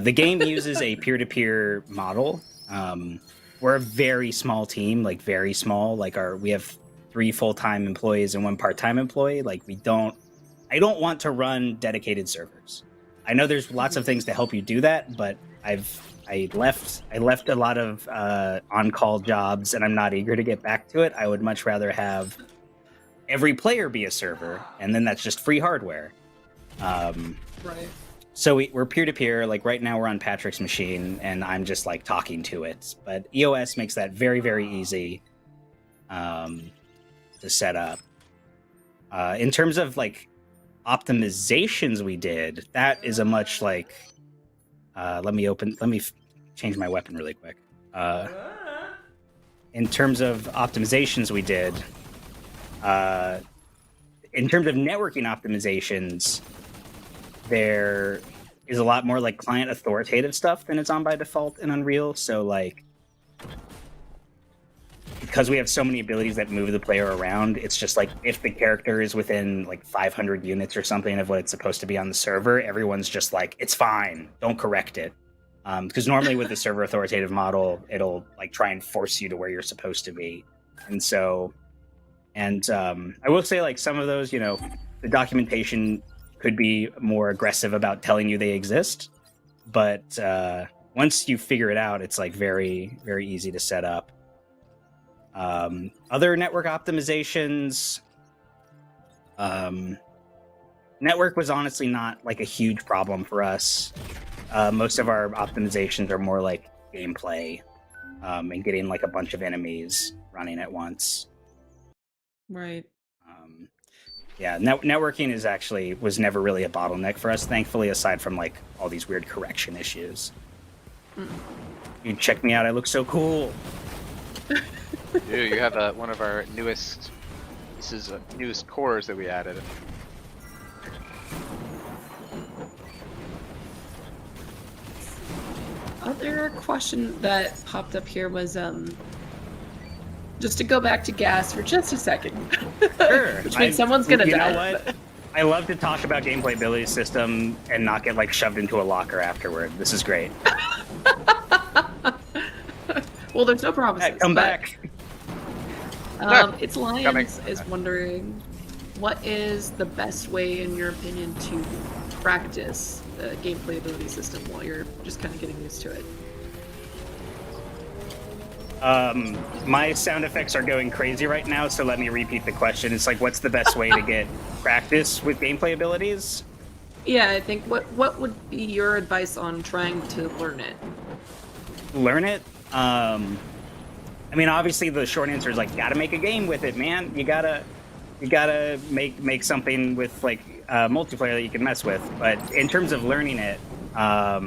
B: The game uses a peer-to-peer model. We're a very small team, like very small. Like we have 3 full-time employees and 1 part-time employee. Like I don't want to run dedicated servers. I know there's lots of things to help you do that, but I left a lot of on-call jobs, and I'm not eager to get back to it. I would much rather have every player be a server, and then that's just free hardware.
A: Right.
B: So we're peer-to-peer. Like right now we're on Patrick's machine, and I'm just like talking to it. But EOS makes that very, very easy to set up. In terms of like optimizations we did, that is a much like... let me change my weapon really quick. In terms of optimizations we did, in terms of networking optimizations, there is a lot more like client authoritative stuff than it's on by default in Unreal. So like, because we have so many abilities that move the player around, it's just like if the character is within like 500 units or something of what it's supposed to be on the server, everyone's just like, it's fine, don't correct it. Because normally with the server authoritative model, it'll like try and force you to where you're supposed to be. And so, I will say like some of those, the documentation could be more aggressive about telling you they exist. But once you figure it out, it's like very, very easy to set up. Other network optimizations, network was honestly not like a huge problem for us. Most of our optimizations are more like gameplay and getting like a bunch of enemies running at once.
A: Right.
B: Yeah, networking was never really a bottleneck for us, thankfully, aside from like all these weird correction issues. You check me out, I look so cool.
C: Dude, you have one of our newest newest cores that we added.
A: Other question that popped up here was just to go back to gas for just a second.
B: Sure.
A: Which means someone's gonna die.
B: You know what? I love to talk about gameplay ability system and not get like shoved into a locker afterward. This is great.
A: Well, there's no promises.
B: Hey, come back.
A: It's Lions is wondering, what is the best way, in your opinion, to practice the gameplay ability system while you're just kind of getting used to it?
B: My sound effects are going crazy right now, so let me repeat the question. It's like, what's the best way to get practice with gameplay abilities?
A: Yeah, I think what would be your advice on trying to learn it?
B: Learn it? I mean, obviously the short answer is like, gotta make a game with it, man. You gotta make something with like multiplayer that you can mess with. But in terms of learning it,
C: How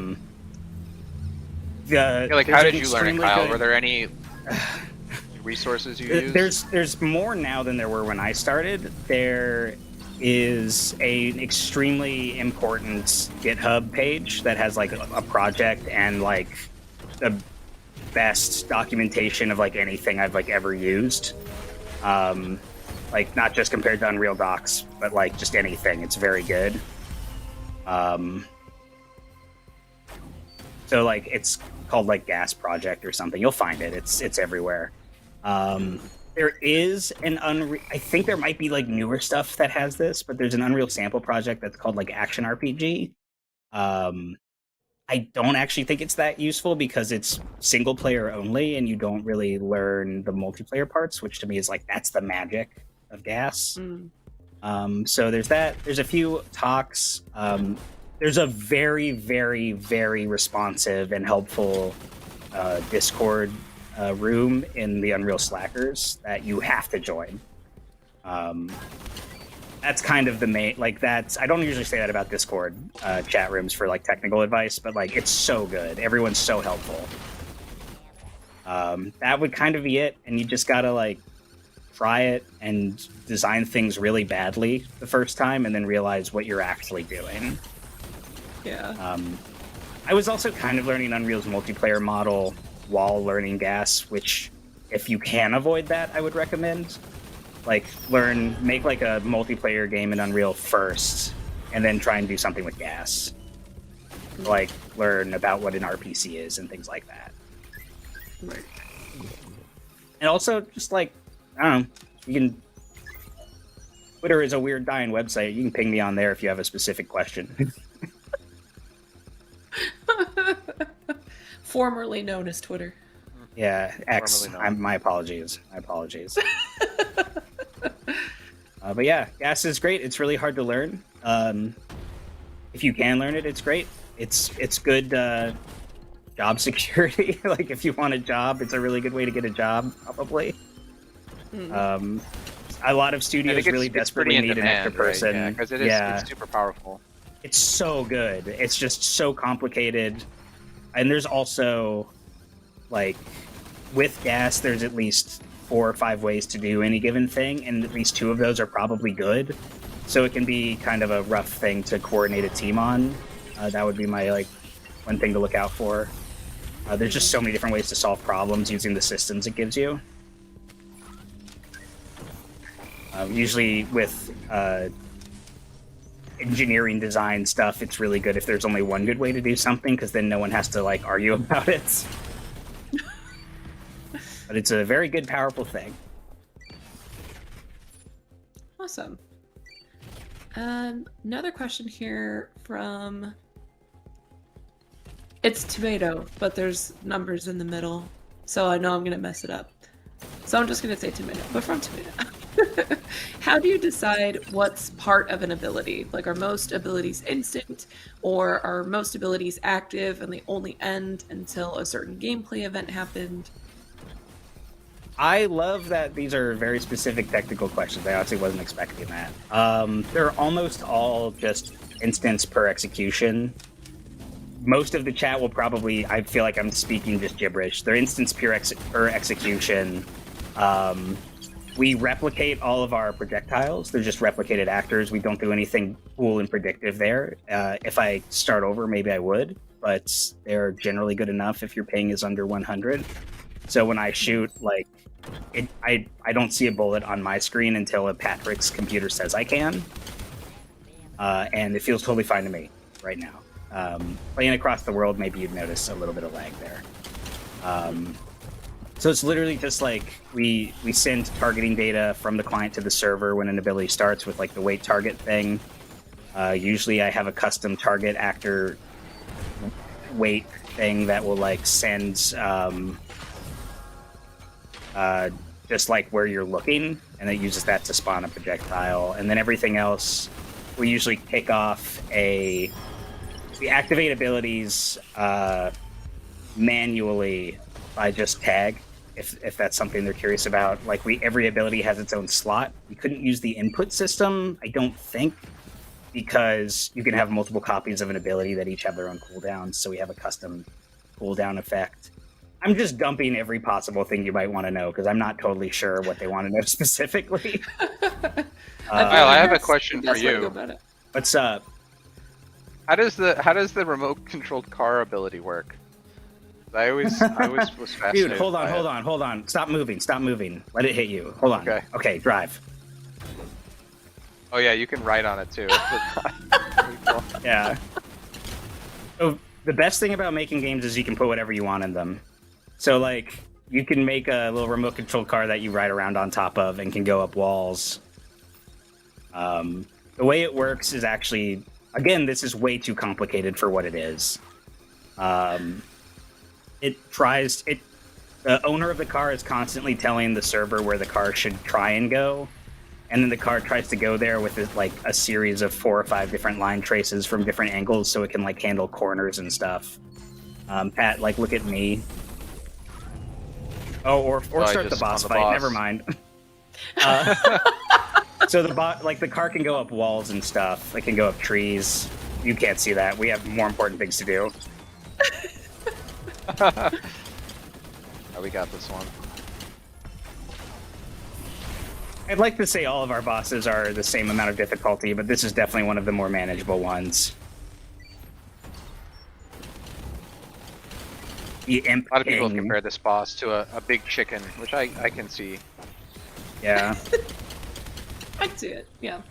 C: did you learn it, Kyle? Were there any resources you used?
B: There's more now than there were when I started. There is an extremely important GitHub page that has like a project and like the best documentation of like anything I've like ever used. Like not just compared to Unreal Docs, but like just anything. It's very good. So like it's called like Gas Project or something. You'll find it. It's everywhere. There is an I think there might be like newer stuff that has this, but there's an Unreal sample project that's called like Action RPG. I don't actually think it's that useful because it's single player only and you don't really learn the multiplayer parts, which to me is like that's the magic of Gas. So there's that. There's a few talks. There's a very, very, very responsive and helpful Discord room in the Unreal Slackers that you have to join. That's kind of the main, like that's, I don't usually say that about Discord chat rooms for like technical advice, but like it's so good. Everyone's so helpful. That would kind of be it. And you just gotta like try it and design things really badly the first time and then realize what you're actually doing.
A: Yeah.
B: I was also kind of learning Unreal's multiplayer model while learning Gas, which if you can avoid that, I would recommend. Like make like a multiplayer game in Unreal first and then try and do something with Gas. Like learn about what an RPC is and things like that.
A: Right.
B: And also just like, I don't know, you can, Twitter is a weird dying website. You can ping me on there if you have a specific question.
A: Formerly known as Twitter.
B: Yeah, X. My apologies. But yeah, Gas is great. It's really hard to learn. If you can learn it, it's great. It's good job security. Like if you want a job, it's a really good way to get a job, probably. A lot of studios really desperately need an extra person.
C: Right? Yeah, because it's super powerful.
B: It's so good. It's just so complicated. And there's also, like, with Gas, there's at least 4 or 5 ways to do any given thing, and at least 2 of those are probably good. So it can be kind of a rough thing to coordinate a team on. That would be my, like, one thing to look out for. There's just so many different ways to solve problems using the systems it gives you. Usually with engineering design stuff, it's really good if there's only one good way to do something, because then no one has to like argue about it. But it's a very good, powerful thing.
A: Awesome. Another question here from... It's tomato, but there's numbers in the middle, so I know I'm going to mess it up. So I'm just going to say tomato, but from tomato. How do you decide what's part of an ability? Like, are most abilities instant, or are most abilities active and they only end until a certain gameplay event happened?
B: I love that these are very specific technical questions. I honestly wasn't expecting that. They're almost all just instance per execution. Most of the chat will probably, I feel like I'm speaking just gibberish. They're instance per execution. We replicate all of our projectiles. They're just replicated actors. We don't do anything cool and predictive there. If I start over, maybe I would, but they're generally good enough if your ping is under 100. So when I shoot, like, I don't see a bullet on my screen until Patrick's computer says I can. And it feels totally fine to me right now. Playing across the world, maybe you'd notice a little bit of lag there. So it's literally just like we send targeting data from the client to the server when an ability starts with like the wait target thing. Usually I have a custom target actor wait thing that will like send just like where you're looking, and it uses that to spawn a projectile. And then everything else, we usually kick off we activate abilities manually by just tag, if that's something they're curious about. Like every ability has its own slot. We couldn't use the input system, I don't think, because you can have multiple copies of an ability that each have their own cooldowns, so we have a custom cooldown effect. I'm just dumping every possible thing you might want to know, because I'm not totally sure what they want to know specifically.
C: Kyle, I have a question for you.
B: What's up?
C: How does the remote controlled car ability work? I always was fascinated.
B: Dude, hold on. Stop moving. Let it hit you. Hold on. Okay, drive.
C: Oh yeah, you can ride on it too.
B: Yeah. So the best thing about making games is you can put whatever you want in them. So like you can make a little remote controlled car that you ride around on top of and can go up walls. The way it works is actually, again, this is way too complicated for what it is. The owner of the car is constantly telling the server where the car should try and go, and then the car tries to go there with like a series of 4 or 5 different line traces from different angles, so it can like handle corners and stuff. Pat, like, look at me. Oh, or start the boss fight. Never mind. So the car can go up walls and stuff. It can go up trees. You can't see that. We have more important things to do.
C: Oh, we got this one.
B: I'd like to say all of our bosses are the same amount of difficulty, but this is definitely one of the more manageable ones.
C: A lot of people compare this boss to a big chicken, which I can see.
B: Yeah.
A: I can see it, yeah.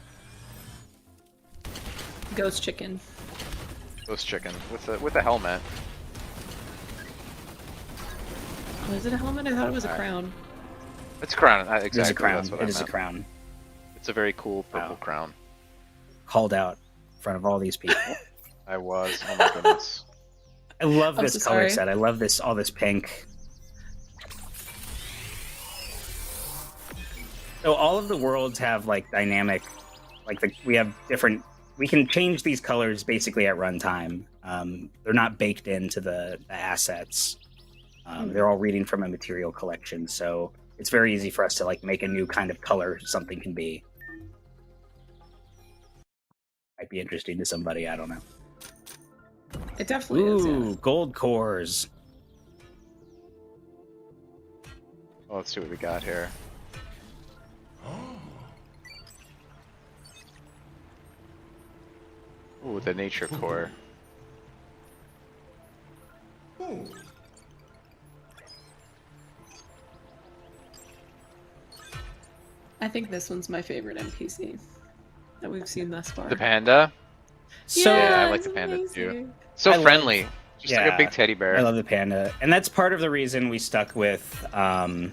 A: Ghost chicken.
C: Ghost chicken with a helmet.
A: Was it a helmet? I thought it was a crown.
C: It's a crown. Exactly.
B: It is a crown.
C: That's what
B: It is a crown.
C: It's a very cool purple crown.
B: Called out in front of all these people.
C: I was. Oh my goodness.
B: I love this color
A: sorry.
B: set. I love all this pink. So all of the worlds have like dynamic, we have different. We can change these colors basically at runtime. They're not baked into the assets. They're all reading from a material collection, so it's very easy for us to like make a new kind of color something can be. Might be interesting to somebody, I don't know.
A: It definitely is.
B: Ooh, gold cores.
C: Well, let's see what we got here. Ooh, the nature core.
A: I think this one's my favorite NPC that we've seen thus far.
C: The panda?
B: So
C: Yeah, I like the panda too. So friendly. Just like a big teddy bear.
B: I love the panda. And that's part of the reason we stuck with the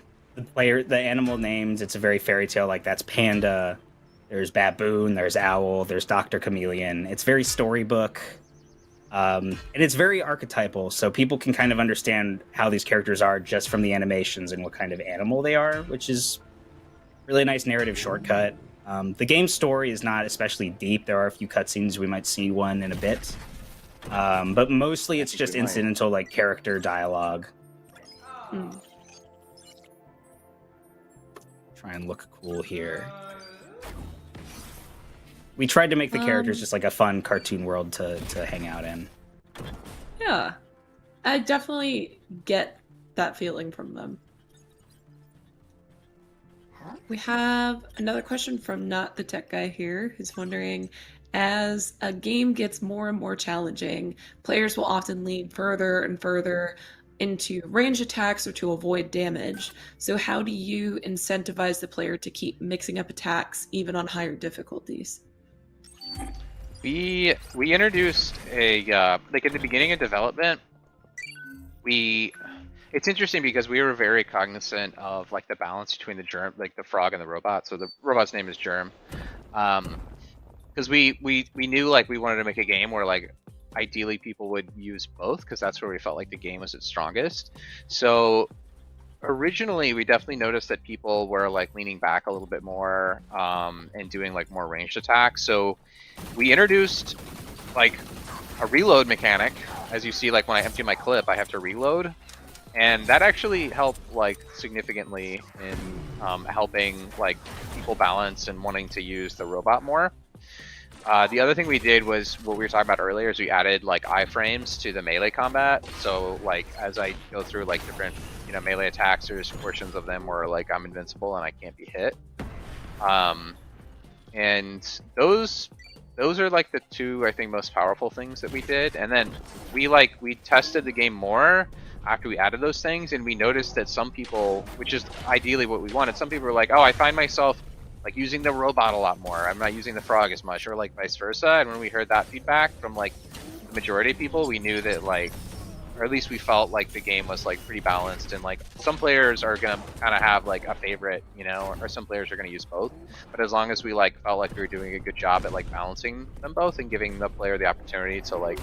B: animal names. It's a very fairy tale, like that's panda, there's baboon, there's owl, there's Dr. Chameleon. It's very storybook. And it's very archetypal, so people can kind of understand how these characters are just from the animations and what kind of animal they are, which is really nice narrative shortcut. The game's story is not especially deep. There are a few cutscenes. We might see one in a bit. But mostly it's just incidental, like, character dialogue. Try and look cool here. We tried to make the characters just like a fun cartoon world to hang out in.
A: Yeah. I definitely get that feeling from them. We have another question from Not the Tech Guy here, who's wondering, as a game gets more and more challenging, players will often lean further and further into range attacks or to avoid damage. So how do you incentivize the player to keep mixing up attacks even on higher difficulties?
C: We introduced a like at the beginning of development, it's interesting because we were very cognizant of like the balance between the germ, like the frog and the robot. So the robot's name is Germ. Because we knew like we wanted to make a game where like ideally people would use both, because that's where we felt like the game was its strongest. So originally we definitely noticed that people were like leaning back a little bit more and doing like more ranged attacks. So we introduced like a reload mechanic. As you see, like when I empty my clip, I have to reload. And that actually helped like significantly in helping like people balance and wanting to use the robot more. The other thing we did was what we were talking about earlier, is we added like iframes to the melee combat. So like as I go through like different melee attacks, there's portions of them where like I'm invincible and I can't be hit. And those are like the two I think most powerful things that we did. And then we tested the game more after we added those things, and we noticed that some people, which is ideally what we wanted, some people were like, oh, I find myself like using the robot a lot more, I'm not using the frog as much, or like vice versa. And when we heard that feedback from like the majority of people, we knew that like, or at least we felt like the game was like pretty balanced, and like some players are gonna kind of have like a favorite, or some players are gonna use both. But as long as we like felt like we were doing a good job at like balancing them both and giving the player the opportunity to like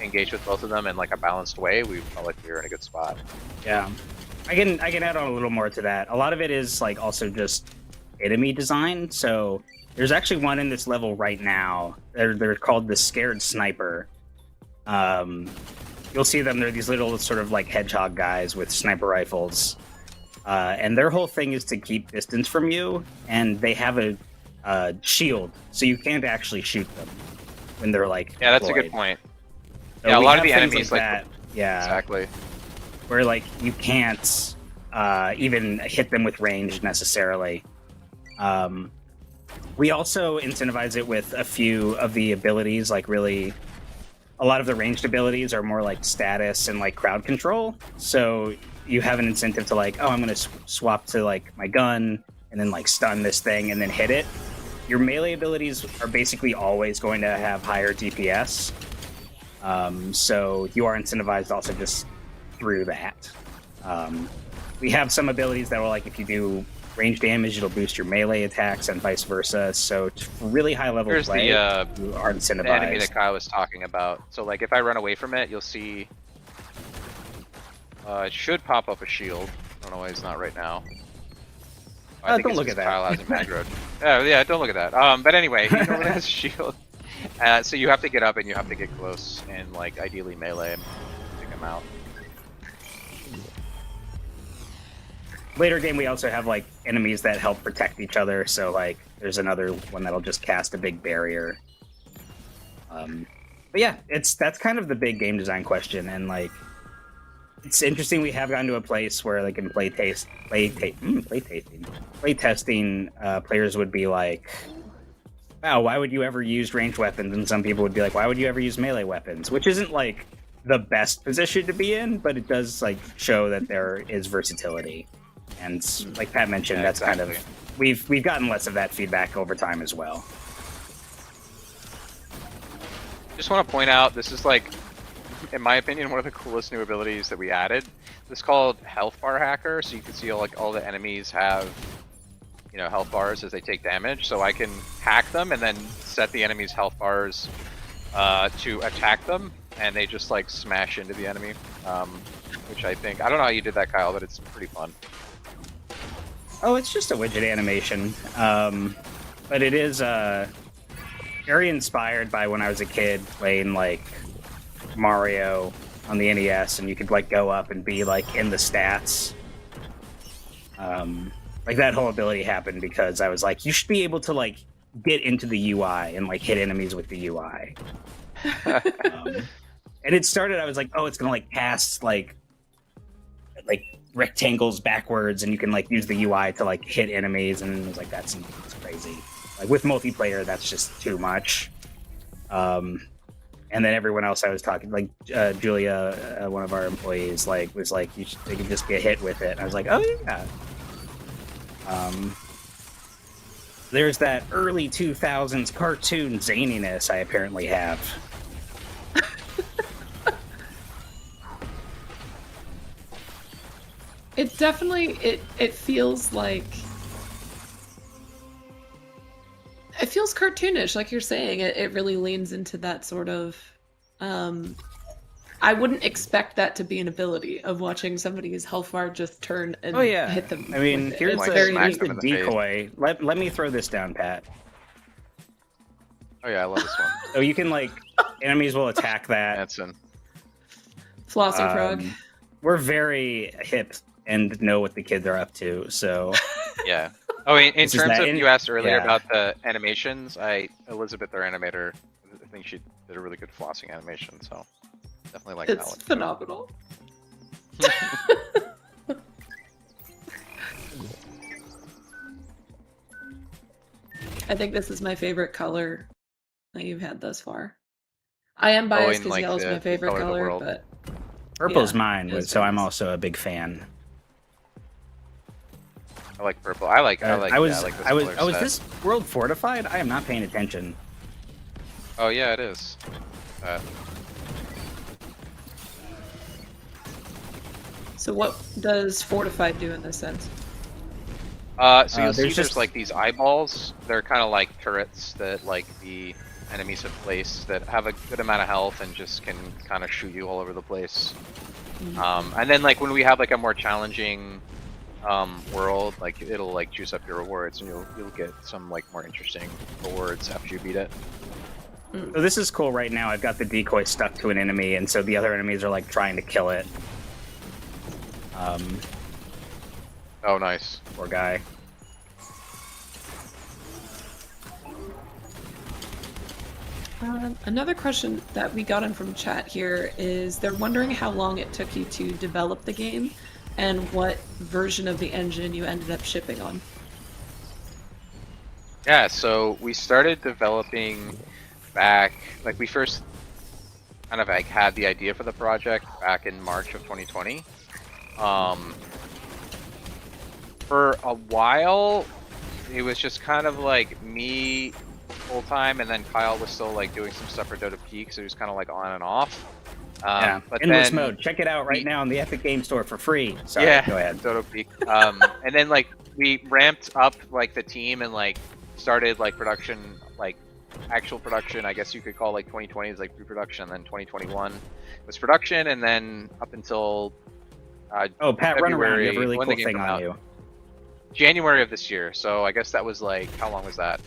C: engage with both of them in like a balanced way, we felt like we were in a good spot.
B: Yeah, I can add on a little more to that. A lot of it is like also just enemy design. So there's actually one in this level right now. They're called the Scared Sniper. You'll see them. They're these little sort of like hedgehog guys with sniper rifles, and their whole thing is to keep distance from you. And they have a shield, so you can't actually shoot them when they're like.
C: Yeah, that's
B: deployed.
C: a good point.
B: So
C: yeah, a lot of the enemies
B: like that. Yeah,
C: exactly.
B: Where like you can't even hit them with range necessarily. We also incentivize it with a few of the abilities, like really a lot of the ranged abilities are more like status and like crowd control. So you have an incentive to like, oh, I'm going to swap to like my gun and then like stun this thing and then hit it. Your melee abilities are basically always going to have higher DPS. So you are incentivized also just through that. We have some abilities that will like, if you do range damage, it'll boost your melee attacks and vice versa. So for really high level play, you are incentivized.
C: The enemy that Kyle was talking about. So like if I run away from it, you'll see it should pop up a shield. I don't know why it's not right now. I think
B: don't look at that.
C: Kyle hasn't aggroed. Oh yeah, don't look at that. But anyway, he normally has a shield. So you have to get up and you have to get close and like ideally melee and take him out.
B: Later game, we also have like enemies that help protect each other. So like, there's another one that'll just cast a big barrier. But yeah, that's kind of the big game design question, and like, it's interesting. We have gotten to a place where like in play testing, players would be like, "Wow, why would you ever use ranged weapons?" And some people would be like, "Why would you ever use melee weapons?" Which isn't like the best position to be in, but it does like show that there is versatility. And like Pat mentioned,
C: yeah,
B: that's
C: exactly.
B: kind of we've gotten less of that feedback over time as well.
C: Just want to point out, this is like, in my opinion, one of the coolest new abilities that we added. This is called Health Bar Hacker. So you can see like all the enemies have, health bars as they take damage. So I can hack them and then set the enemy's health bars to attack them and they just like smash into the enemy, which I don't know how you did that, Kyle, but it's pretty fun.
B: Oh, it's just a widget animation, but it is very inspired by when I was a kid playing like Mario on the NES, and you could like go up and be like in the stats. Like that whole ability happened because I was like, you should be able to like get into the UI and like hit enemies with the UI. And it started, I was like, oh, it's gonna like cast like rectangles backwards, and you can like use the UI to like hit enemies, and I was like, that's crazy. Like with multiplayer, that's just too much. And then everyone else I was talking, like Julia, one of our employees, like was like, they can just get hit with it. And I was like, oh yeah. There's that early 2000s cartoon zaniness I apparently have.
A: It definitely it feels like it feels cartoonish, like you're saying. It really leans into that sort of I wouldn't expect that to be an ability of watching somebody's health bar just turn and hit them.
B: I mean, here's
C: Like
B: the decoy. Let me throw this down, Pat.
C: Oh yeah, I love this one.
B: So you can like enemies will attack that.
C: That's in.
A: Flossing frog.
B: We're very hip and know what the kids are up to. So
C: Yeah. Oh, in terms of you asked earlier
B: yeah.
C: about the animations, Elizabeth, our animator, I think she did a really good flossing animation. So definitely like that one.
A: It's phenomenal. I think this is my favorite color that you've had thus far. I am biased because
C: like
A: yellow's my favorite color, but
B: purple's
A: yeah,
B: mine, so I'm also a big fan.
C: I like purple. I like this
B: this world fortified? I am not paying attention.
C: Oh yeah, it is.
A: So what does fortified do in this sense?
C: So you'll see
B: there's
C: there's
B: just
C: like these eyeballs. They're kind of like turrets that like the enemies have placed that have a good amount of health and just can kind of shoot you all over the place. And then like when we have like a more challenging world, like it'll like juice up your rewards, and you'll get some like more interesting rewards after you beat it.
B: So this is cool right now. I've got the decoy stuck to an enemy, and so the other enemies are like trying to kill it.
C: Oh, nice.
B: Poor guy.
A: Another question that we got in from chat here is they're wondering how long it took you to develop the game and what version of the engine you ended up shipping on.
C: Yeah, so we started developing back, like we first kind of like had the idea for the project back in March of 2020. For a while, it was just kind of like me full time, and then Kyle was still like doing some stuff for Dota Peak, so he was kind of like on and off.
B: Yeah,
C: but
B: endless
C: then
B: mode. Check it out right now in the Epic Game Store for free. Sorry,
C: yeah,
B: go ahead.
C: Dota Peak. And then like we ramped up like the team and like started like production, like actual production. I guess you could call like 2020 is like pre-production, and then 2021 was production, and then up until
B: oh, Pat,
C: February,
B: run around. You have a really
C: when
B: cool
C: the game
B: thing
C: came
B: on
C: out.
B: you.
C: January of this year. So I guess that was like, how long was that?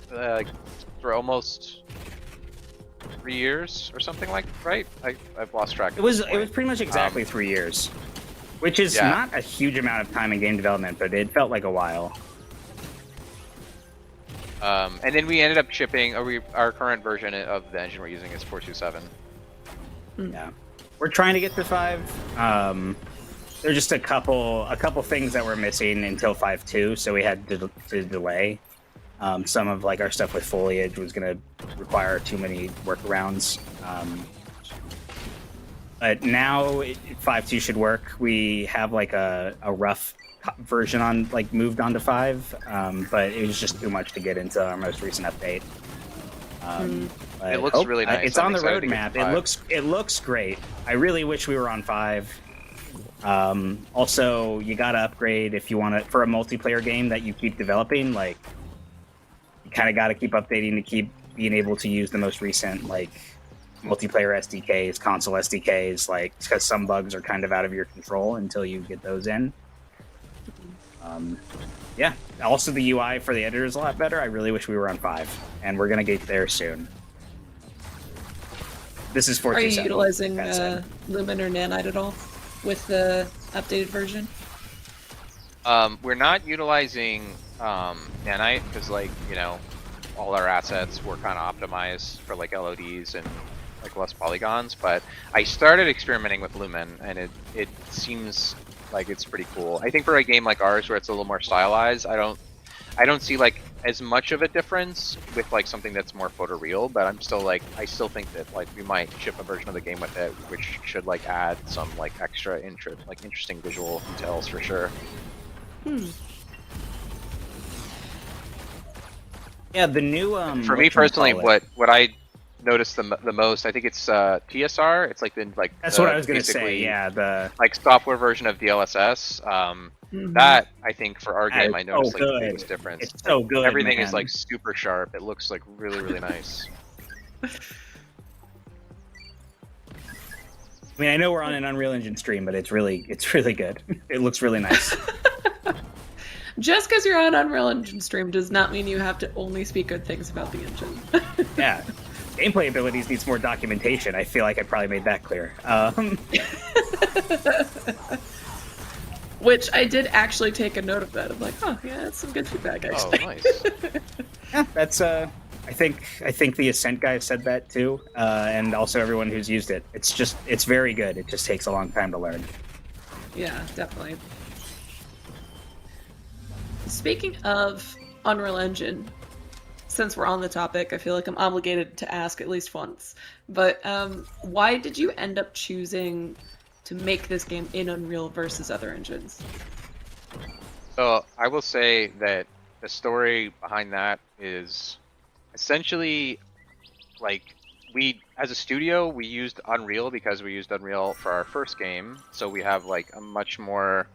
C: For almost 3 years or something like, right? I've lost track.
B: It was pretty much exactly 3 years, which is not a huge amount of time in game development, but it felt like a while.
C: And then we ended up shipping, our current version of the engine we're using is 4.27.
B: Yeah, we're trying to get to 5. There's just a couple things that were missing until 5.2, so we had to delay. Some of like our stuff with foliage was going to require too many workarounds. But now 5.2 should work. We have like a rough version on like moved on to 5, but it was just too much to get into our most recent update.
C: It looks really nice.
B: It's on the roadmap. It looks great. I really wish we were on 5. Also, you gotta upgrade if you want to, for a multiplayer game that you keep developing, like, you kind of gotta keep updating to keep being able to use the most recent, like, multiplayer SDKs, console SDKs, like because some bugs are kind of out of your control until you get those in. Yeah. Also, the UI for the editor is a lot better. I really wish we were on 5, and we're gonna get there soon. This is 4.2.7.
A: Are you utilizing Lumen or Nanite at all with the updated version?
C: We're not utilizing Nanite because, like, you know, all our assets were kind of optimized for like LODs and like less polygons. But I started experimenting with Lumen, and it seems like it's pretty cool. I think for a game like ours where it's a little more stylized, I don't see like as much of a difference with like something that's more photoreal, but I'm still like, I still think that like we might ship a version of the game with it, which should like add some like extra interesting visual details for sure.
B: Yeah, the new
C: for me personally, what I noticed the most, I think it's TSR. It's like
B: that's what I was gonna say. Yeah, the
C: like software version of DLSS. That I think for our game, I noticed like the biggest difference.
B: It's so good.
C: Everything is like super sharp. It looks like really nice.
B: I mean, I know we're on an Unreal Engine stream, but it's really good. It looks really nice.
A: Just because you're on Unreal Engine stream does not mean you have to only speak good things about the engine.
B: Yeah. Gameplay abilities needs more documentation. I feel like I probably made that clear.
A: Which I did actually take a note of that. I'm like, oh yeah, that's some good feedback actually.
C: Oh, nice.
B: Yeah, that's I think the Ascent guy said that too, and also everyone who's used it. It's very good. It just takes a long time to learn.
A: Yeah, definitely. Speaking of Unreal Engine, since we're on the topic, I feel like I'm obligated to ask at least once. But why did you end up choosing to make this game in Unreal versus other engines?
C: So I will say that the story behind that is essentially like as a studio, we used Unreal because we used Unreal for our first game. So we have like a much more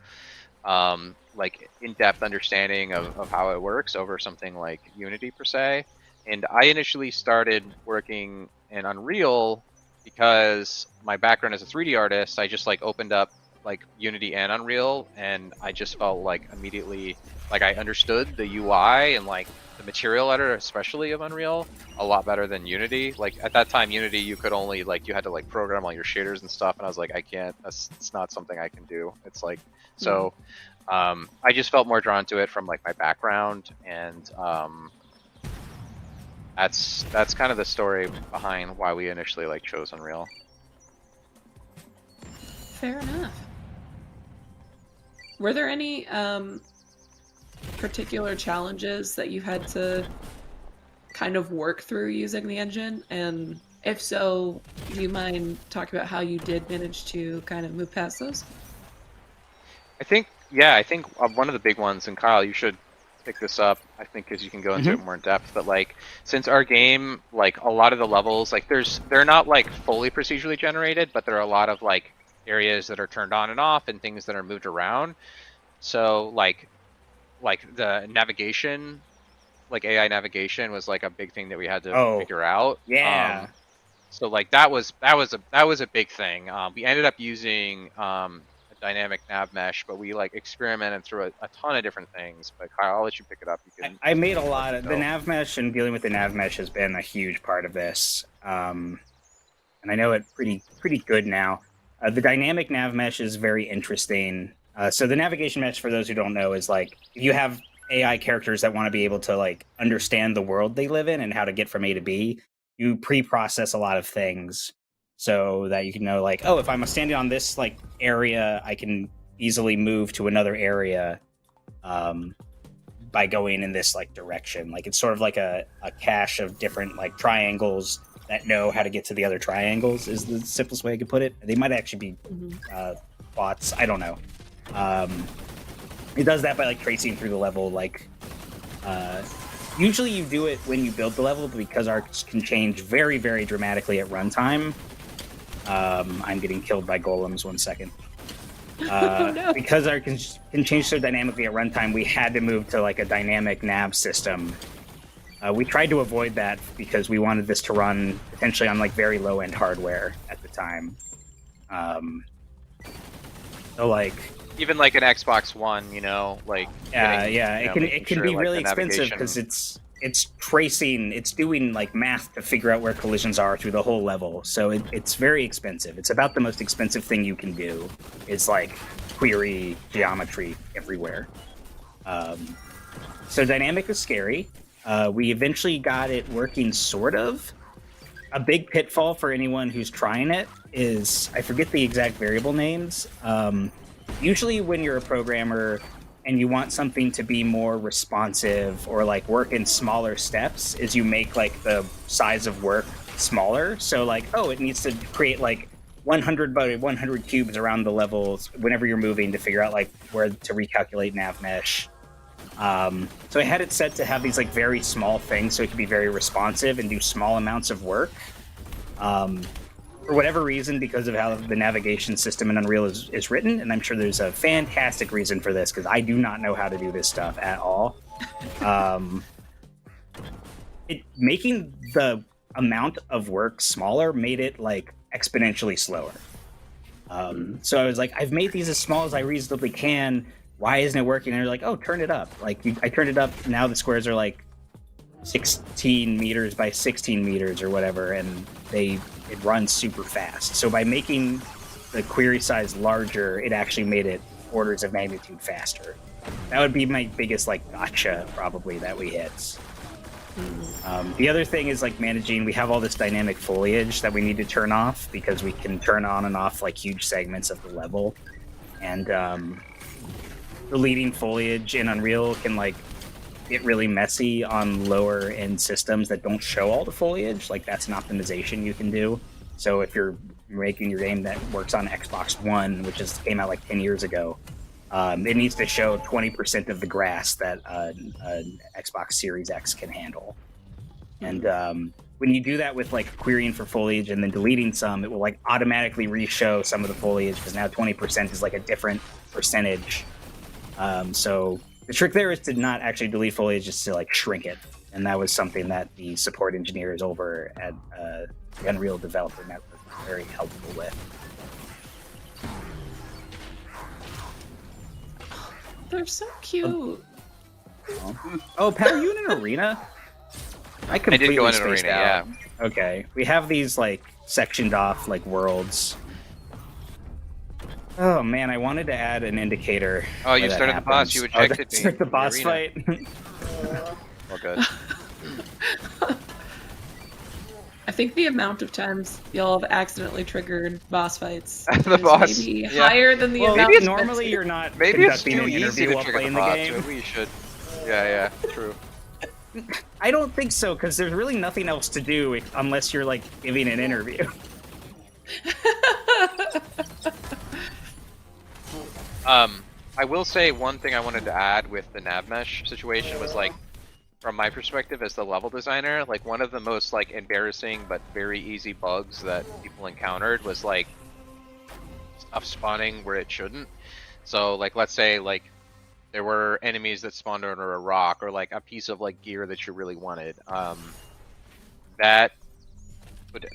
C: like in-depth understanding of how it works over something like Unity per se. And I initially started working in Unreal because my background as a 3D artist, I just like opened up like Unity and Unreal, and I just felt like immediately like I understood the UI and like the material editor, especially of Unreal, a lot better than Unity. Like at that time, Unity, you could only like, you had to like program all your shaders and stuff, and I was like, I can't, it's not something I can do. It's like, so I just felt more drawn to it from like my background, and that's kind of the story behind why we initially like chose Unreal.
A: Fair enough. Were there any particular challenges that you had to kind of work through using the engine? And if so, do you mind talking about how you did manage to kind of move past those?
C: I think one of the big ones, and Kyle, you should pick this up, I think, because you can go into it more in depth, but like since our game, like a lot of the levels, like they're not like fully procedurally generated, but there are a lot of like areas that are turned on and off and things that are moved around. So like the navigation, like AI navigation was like a big thing that we had to figure out.
B: Yeah.
C: So like that was a big thing. We ended up using a dynamic nav mesh, but we like experimented through a ton of different things. But Kyle, I'll let you pick it up.
B: I made a lot of the nav mesh, and dealing with the nav mesh has been a huge part of this. And I know it pretty good now. The dynamic nav mesh is very interesting. So the navigation mesh, for those who don't know, is like if you have AI characters that want to be able to like understand the world they live in and how to get from A to B, you pre-process a lot of things so that you can know like, oh, if I'm standing on this like area, I can easily move to another area by going in this like direction. Like it's sort of like a cache of different like triangles that know how to get to the other triangles is the simplest way I could put it. They might actually be plots. I don't know. It does that by like tracing through the level. Like usually you do it when you build the level, but because arcs can change very, very dramatically at runtime. I'm getting killed by golems. 1 second.
A: Oh, no.
B: Because arcs can change so dynamically at runtime, we had to move to like a dynamic nav system We tried to avoid that because we wanted this to run potentially on like very low end hardware at the time. So like
C: Even like an Xbox One, like
B: it can be really expensive because it's tracing, it's doing like math to figure out where collisions are through the whole level. So it's very expensive. It's about the most expensive thing you can do. Is like query geometry everywhere. So dynamic is scary. We eventually got it working sort of. A big pitfall for anyone who's trying it is, I forget the exact variable names. Usually when you're a programmer and you want something to be more responsive or like work in smaller steps, is you make like the size of work smaller. So like, oh, it needs to create like 100 by 100 cubes around the levels whenever you're moving to figure out like where to recalculate nav mesh. So I had it set to have these like very small things so it could be very responsive and do small amounts of work. For whatever reason, because of how the navigation system in Unreal is written, and I'm sure there's a fantastic reason for this because I do not know how to do this stuff at all. Making the amount of work smaller made it like exponentially slower. So I was like, I've made these as small as I reasonably can. Why isn't it working? And they're like, oh, turn it up. Like I turned it up. Now the squares are like 16 meters by 16 meters or whatever, and it runs super fast. So by making the query size larger, it actually made it orders of magnitude faster. That would be my biggest like gotcha probably that we hit. The other thing is like managing. We have all this dynamic foliage that we need to turn off because we can turn on and off like huge segments of the level, and deleting foliage in Unreal can like get really messy on lower end systems that don't show all the foliage. Like that's an optimization you can do. So if you're making your game that works on Xbox One, which came out like 10 years ago, it needs to show 20% of the grass that an Xbox Series X can handle. And when you do that with like querying for foliage and then deleting some, it will like automatically re-show some of the foliage because now 20% is like a different percentage. So the trick there is to not actually delete foliage, just to like shrink it. And that was something that the support engineers over at the Unreal Developer Network were very helpful with.
A: They're so cute.
B: Oh, Pat, are you in an arena? I completely
C: did go in an
B: spaced
C: arena,
B: out.
C: yeah.
B: Okay, we have these like sectioned off like worlds. Oh man, I wanted to add an indicator.
C: Oh, you started the boss. You ejected me.
B: Start the boss fight.
C: Well, good.
A: I think the amount of times y'all have accidentally triggered boss fights
C: The
A: is
C: boss,
A: maybe
C: yeah.
A: higher than the
B: Well,
A: amount.
B: maybe normally you're not
C: Maybe it's
B: conducting
C: too
B: an
C: easy
B: interview
C: to
B: while
C: trigger
B: playing
C: the
B: the
C: boss.
B: game.
C: Maybe you should. Yeah, true.
B: I don't think so, because there's really nothing else to do unless you're like giving an interview.
C: I will say one thing I wanted to add with the nav mesh situation was like, from my perspective as the level designer, like one of the most like embarrassing but very easy bugs that people encountered was like stuff spawning where it shouldn't. So like let's say like there were enemies that spawned under a rock or like a piece of like gear that you really wanted.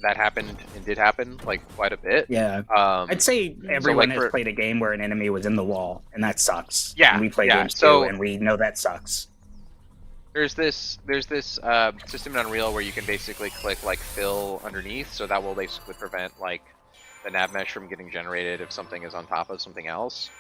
C: That happened and did happen like quite a bit.
B: Yeah. I'd say everyone has played a game where an enemy was in the wall, and that sucks.
C: Yeah.
B: And we play games
C: so,
B: too, and we know that sucks.
C: There's this system in Unreal where you can basically click like fill underneath, so that will basically prevent like the nav mesh from getting generated if something is on top of something else,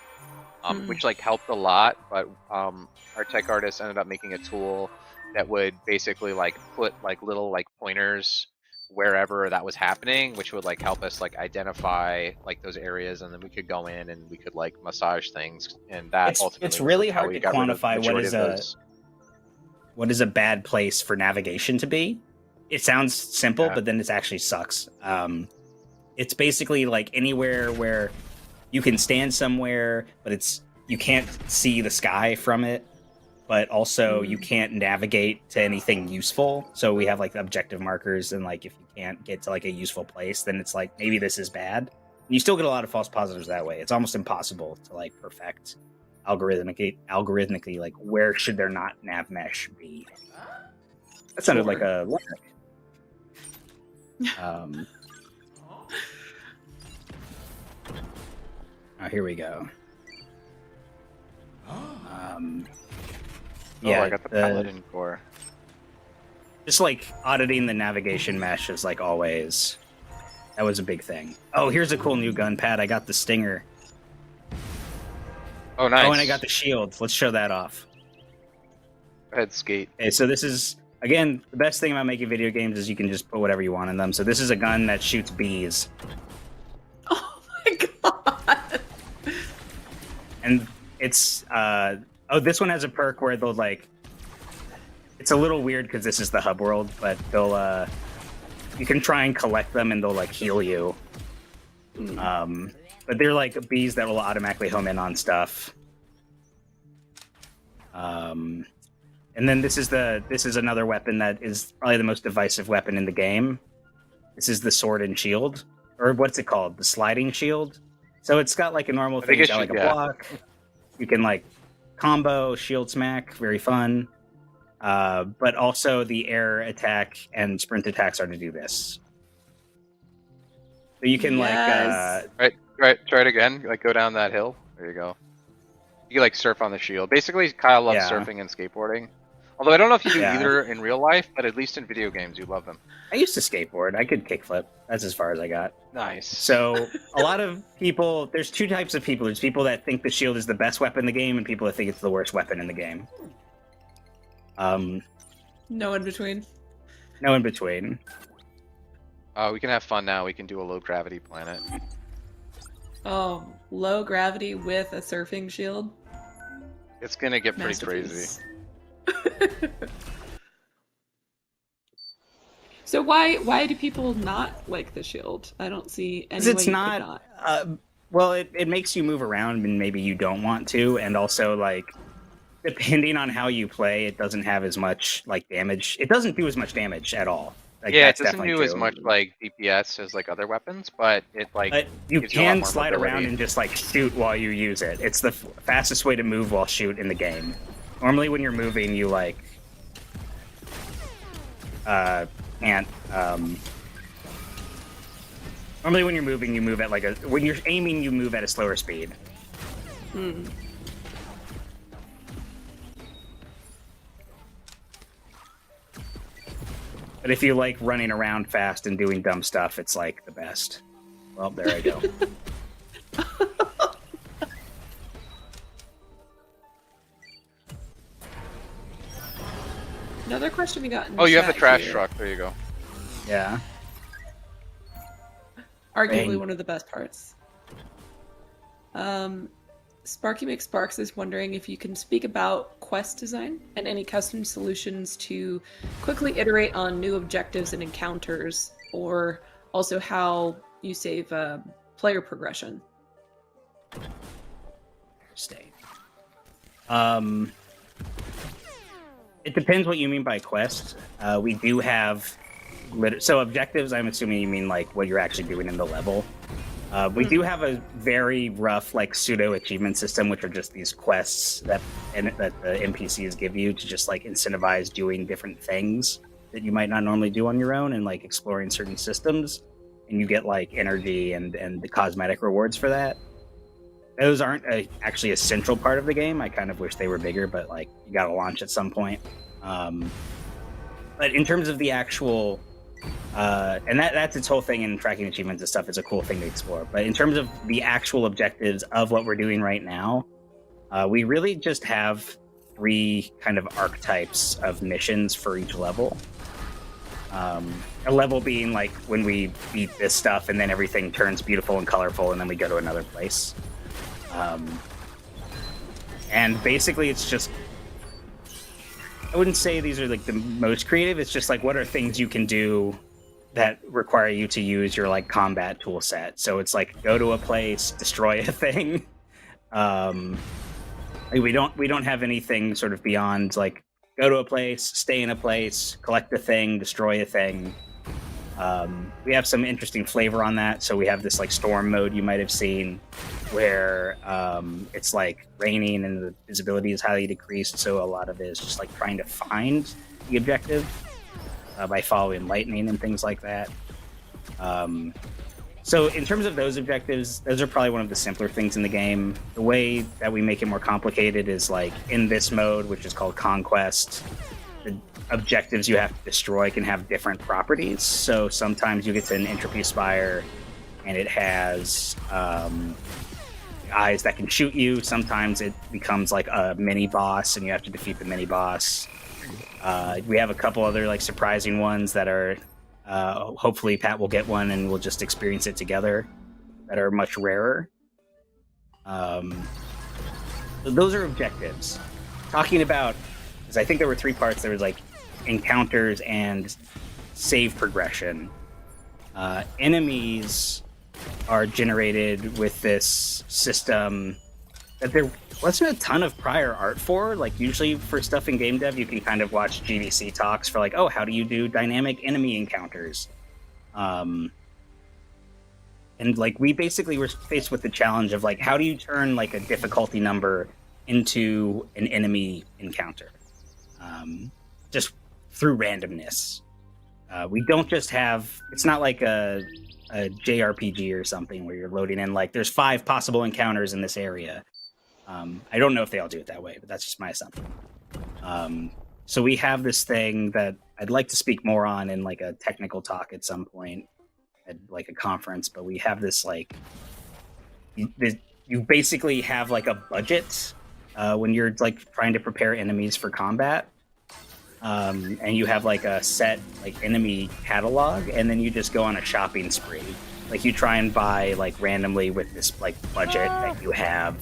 C: which like helped a lot. But our tech artists ended up making a tool that would basically like put like little like pointers wherever that was happening, which would like help us like identify like those areas, and then we could go in and we could like massage things, and that
B: it's really hard to quantify what is a bad place for navigation to be. It sounds simple, but then it actually sucks. It's basically like anywhere where you can stand somewhere, but you can't see the sky from it, but also you can't navigate to anything useful. So we have like objective markers, and like if you can't get to like a useful place, then it's like maybe this is bad. And you still get a lot of false positives that way. It's almost impossible to like perfect algorithmically like where should there not nav mesh be. That sounded
A: Sure.
B: like a lyric. Oh, here we go.
C: Yeah, I got the paladin core.
B: Just like auditing the navigation mesh is like always. That was a big thing. Oh, here's a cool new gun pad. I got the Stinger.
C: Oh, nice.
B: Oh, and I got the shield. Let's show that off.
C: Go ahead, skate.
B: Okay, so this is, again, the best thing about making video games is you can just put whatever you want in them. So this is a gun that shoots bees.
A: Oh my god.
B: And it's, this one has a perk where they'll like, it's a little weird because this is the hub world, but they'll, you can try and collect them and they'll like heal you. But they're like bees that will automatically home in on stuff. And then this is another weapon that is probably the most divisive weapon in the game. This is the sword and shield, or what's it called? The sliding shield. So it's got like a normal thing, it's got like a block. You can like combo, shield smack, very fun. But also the air attack and sprint attacks are to do this. So you can
C: Right, try it again. Like go down that hill. There you go. You can like surf on the shield. Basically, Kyle loves surfing and skateboarding. Although I don't know if you do either in real life, but at least in video games, you love them.
B: I used to skateboard. I could kickflip. That's as far as I got.
C: Nice.
B: So a lot of people, there's two types of people. There's people that think the shield is the best weapon in the game, and people that think it's the worst weapon in the game.
A: No in between.
B: No in between.
C: We can have fun now. We can do a low gravity planet.
A: Oh, low gravity with a surfing shield.
C: It's gonna get pretty crazy.
A: So why do people not like the shield? I don't see any way
B: it's
A: you
B: not.
A: could not.
B: Well, it makes you move around, and maybe you don't want to, and also like depending on how you play, it doesn't have as much like damage. It doesn't do as much damage at all. Like,
C: yeah, it doesn't do as much like DPS as like other weapons, but it like.
B: But you can slide
C: mobility
B: around and just like shoot while you use it. It's the fastest way to move while shoot in the game. Normally, when you're moving, you like can't. Normally, when you're moving, you move at like when you're aiming, you move at a slower speed.
A: Hmm.
B: But if you like running around fast and doing dumb stuff, it's like the best. Well, there I go.
A: Another question we got in
C: you have the
A: chat
C: trash
A: here.
C: truck. There you go.
B: Yeah.
A: Arguably
B: Dang.
A: one of the best parts. Sparky McSparks is wondering if you can speak about quest design and any custom solutions to quickly iterate on new objectives and encounters, or also how you save player progression.
B: Stay. It depends what you mean by quest. We do have so objectives. I'm assuming you mean like what you're actually doing in the level. We do have a very rough like pseudo achievement system, which are just these quests that the NPCs give you to just like incentivize doing different things that you might not normally do on your own, and like exploring certain systems, and you get like energy and the cosmetic rewards for that. Those aren't actually a central part of the game. I kind of wish they were bigger, but like you got to launch at some point. But in terms of the actual, and that's its whole thing in tracking achievements and stuff, is a cool thing to explore. But in terms of the actual objectives of what we're doing right now, we really just have 3 kind of archetypes of missions for each level. A level being like when we beat this stuff and then everything turns beautiful and colorful and then we go to another place. And basically it's just, I wouldn't say these are like the most creative, it's just like what are things you can do that require you to use your like combat tool set. So it's like go to a place, destroy a thing. We don't have anything sort of beyond like go to a place, stay in a place, collect a thing, destroy a thing. We have some interesting flavor on that. So we have this like storm mode you might have seen where it's like raining and the visibility is highly decreased. So a lot of it is just like trying to find the objective. by following lightning and things like that. So in terms of those objectives, those are probably one of the simpler things in the game. The way that we make it more complicated is like in this mode, which is called Conquest, the objectives you have to destroy can have different properties. So sometimes you get to an entropy spire and it has eyes that can shoot you. Sometimes it becomes like a mini boss and you have to defeat the mini boss. We have a couple other like surprising ones that are hopefully Pat will get one and we'll just experience it together, that are much rarer. So those are objectives. Talking about, because I think there were 3 parts. There was like encounters and save progression. Enemies are generated with this system that there wasn't a ton of prior art for. Like usually for stuff in game dev, you can kind of watch GDC talks for like, oh, how do you do dynamic enemy encounters? And like we basically were faced with the challenge of like, how do you turn like a difficulty number into an enemy encounter? Just through randomness. We don't just have, it's not like a JRPG or something where you're loading in like there's 5 possible encounters in this area. I don't know if they all do it that way, but that's just my assumption. So we have this thing that I'd like to speak more on in like a technical talk at some point at like a conference, but we have this like, you basically have like a budget when you're like trying to prepare enemies for combat. And you have like a set like enemy catalog, and then you just go on a shopping spree. Like you try and buy like randomly with this like budget that you have.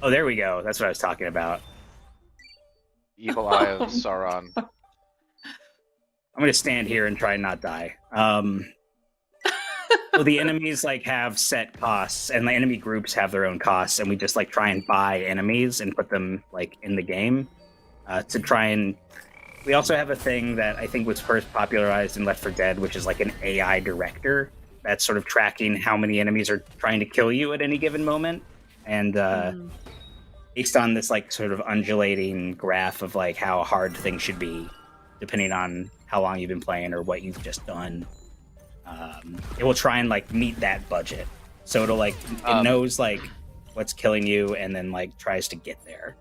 B: Oh, there we go. That's what I was talking about.
C: Evil Eye of Sauron.
B: I'm gonna stand here and try and not die. So the enemies like have set costs, and the enemy groups have their own costs, and we just like try and buy enemies and put them like in the game. To try and... We also have a thing that I think was first popularized in Left 4 Dead, which is like an AI director that's sort of tracking how many enemies are trying to kill you at any given moment. And based on this like sort of undulating graph of like how hard things should be, depending on how long you've been playing or what you've just done, it will try and like meet that budget. So it'll like, it knows like what's killing you and then like tries to get there.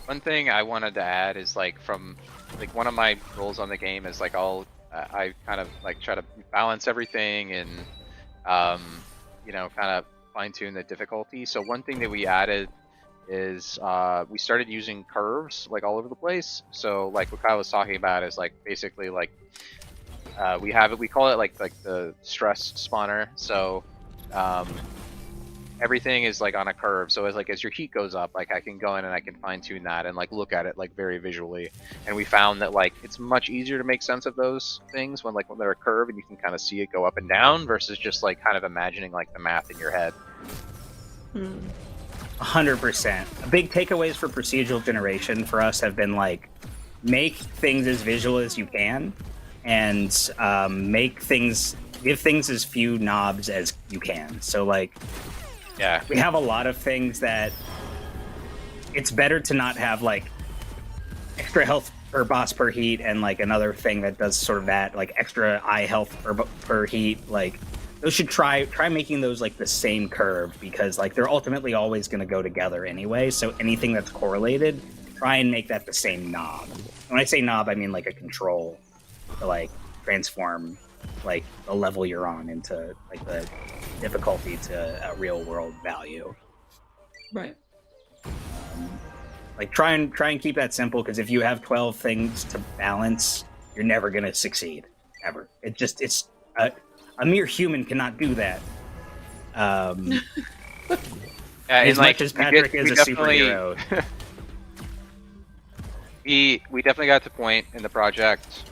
C: One thing I wanted to add is like from like one of my roles on the game is like I kind of like try to balance everything and you know, kind of fine tune the difficulty. So one thing that we added is we started using curves like all over the place. So like what Kyle was talking about is like basically like we call it like the stress spawner. So everything is like on a curve, so as your heat goes up, like I can go in and I can fine tune that and like look at it like very visually. And we found that like it's much easier to make sense of those things when they're a curve and you can kind of see it go up and down versus just like kind of imagining like the math in your head.
B: 100%. Big takeaways for procedural generation for us have been like make things as visual as you can, and give things as few knobs as you can. So like, yeah, we have a lot of things that it's better to not have like extra health per boss per heat and like another thing that does sort of that, like extra eye health per heat. Like those should try making those like the same curve, because like they're ultimately always going to go together anyway. So anything that's correlated, try and make that the same knob. When I say knob, I mean like a control to like transform like the level you're on into like the difficulty to a real world value.
A: Right.
B: Like try and keep that simple, because if you have 12 things to balance, you're never going to succeed ever. It's a mere human cannot do that. As much as Patrick is a superhero.
C: we definitely got to the point in the project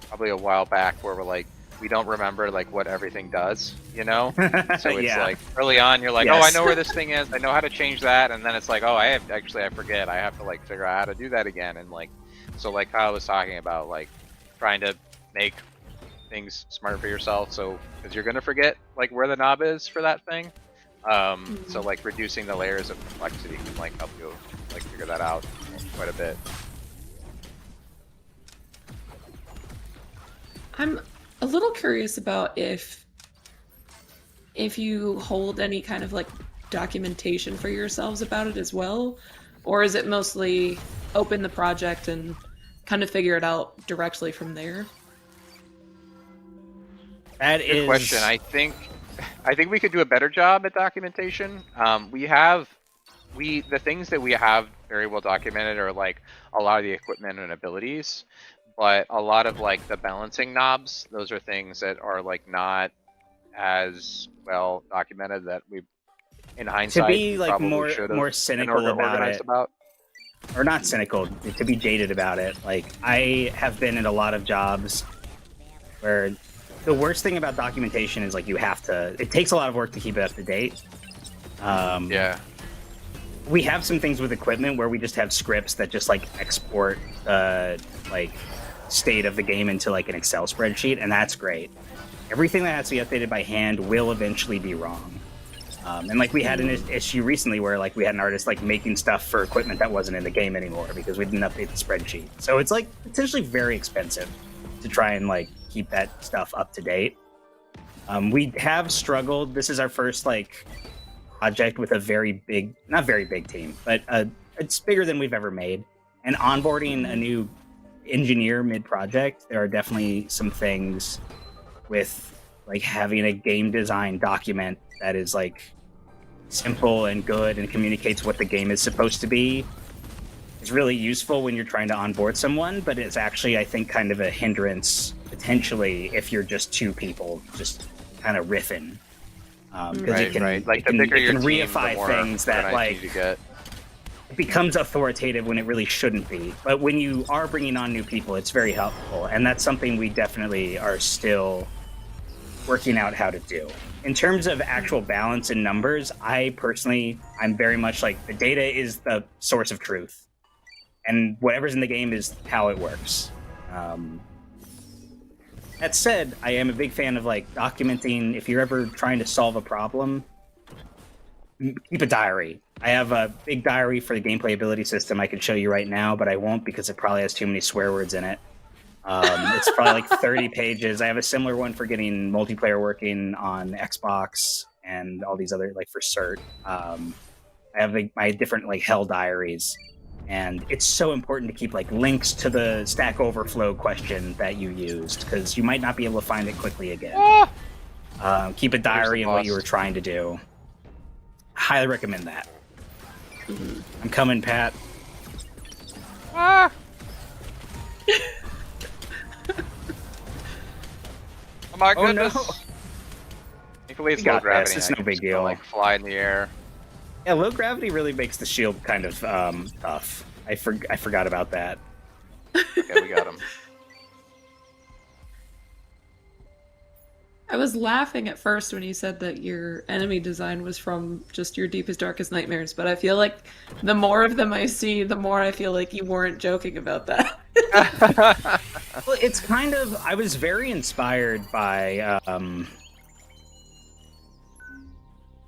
C: probably a while back where we're like, we don't remember like what everything does, you know? So it's like early on you're like, yes. Oh, I know where this thing is, I know how to change that, and then it's like, oh, I forget, I have to like figure out how to do that again. And like, so like Kyle was talking about like trying to make things smarter for yourself, so because you're gonna forget like where the knob is for that thing. So like reducing the layers of complexity can like help you like figure that out quite a bit.
A: I'm a little curious about if you hold any kind of like documentation for yourselves about it as well, or is it mostly open the project and kind of figure it out directly from there?
B: That
C: Good question.
B: is
C: I think we could do a better job at documentation. The things that we have very well documented are like a lot of the equipment and abilities, but a lot of like the balancing knobs, those are things that are like not as well documented that we, in
B: to
C: hindsight,
B: be
C: we
B: like
C: probably
B: more
C: should have
B: more
C: been
B: cynical about
C: organized
B: it,
C: about.
B: or not cynical, to be jaded about it. Like I have been in a lot of jobs where the worst thing about documentation is like you have to. It takes a lot of work to keep it up to date.
C: Yeah.
B: We have some things with equipment where we just have scripts that just like export like state of the game into like an Excel spreadsheet, and that's great. Everything that has to be updated by hand will eventually be wrong. And like we had an issue recently where like we had an artist like making stuff for equipment that wasn't in the game anymore because we didn't update the spreadsheet. So it's like potentially very expensive to try and like keep that stuff up to date. We have struggled. This is our first like project with a very big, not very big team, but it's bigger than we've ever made. And onboarding a new engineer mid-project, there are definitely some things with like having a game design document that is like simple and good and communicates what the game is supposed to be. It's really useful when you're trying to onboard someone, but it's actually, I think, kind of a hindrance potentially if you're just two people just kind of riffing. Because it can,
C: right. Like
B: it can,
C: the bigger
B: it
C: your
B: can
C: team,
B: reify
C: the more
B: things that like
C: you get.
B: it becomes authoritative when it really shouldn't be. But when you are bringing on new people, it's very helpful, and that's something we definitely are still working out how to do. In terms of actual balance and numbers, I'm very much like the data is the source of truth, and whatever's in the game is how it works. That said, I am a big fan of like documenting. If you're ever trying to solve a problem, keep a diary. I have a big diary for the gameplay ability system I could show you right now, but I won't because it probably has too many swear words in it. It's probably like 30 pages. I have a similar one for getting multiplayer working on Xbox and all these other, like for CERT. I have like, my different like hell diaries, and it's so important to keep like links to the Stack Overflow question that you used because you might not be able to find it quickly again. Keep a diary of what you were trying to do. Highly recommend that. I'm coming, Pat.
C: Ah! Oh my goodness!
B: No.
C: Thankfully, it's
B: We
C: low
B: got
C: gravity.
B: this. It's
C: I
B: no
C: can
B: big
C: just
B: deal.
C: like fly in the air.
B: Yeah, low gravity really makes the shield kind of tough. I forgot about that.
C: Okay, we got him.
A: I was laughing at first when you said that your enemy design was from just your deepest, darkest nightmares, but I feel like the more of them I see, the more I feel like you weren't joking about that.
B: Well, it's kind of. I was very inspired by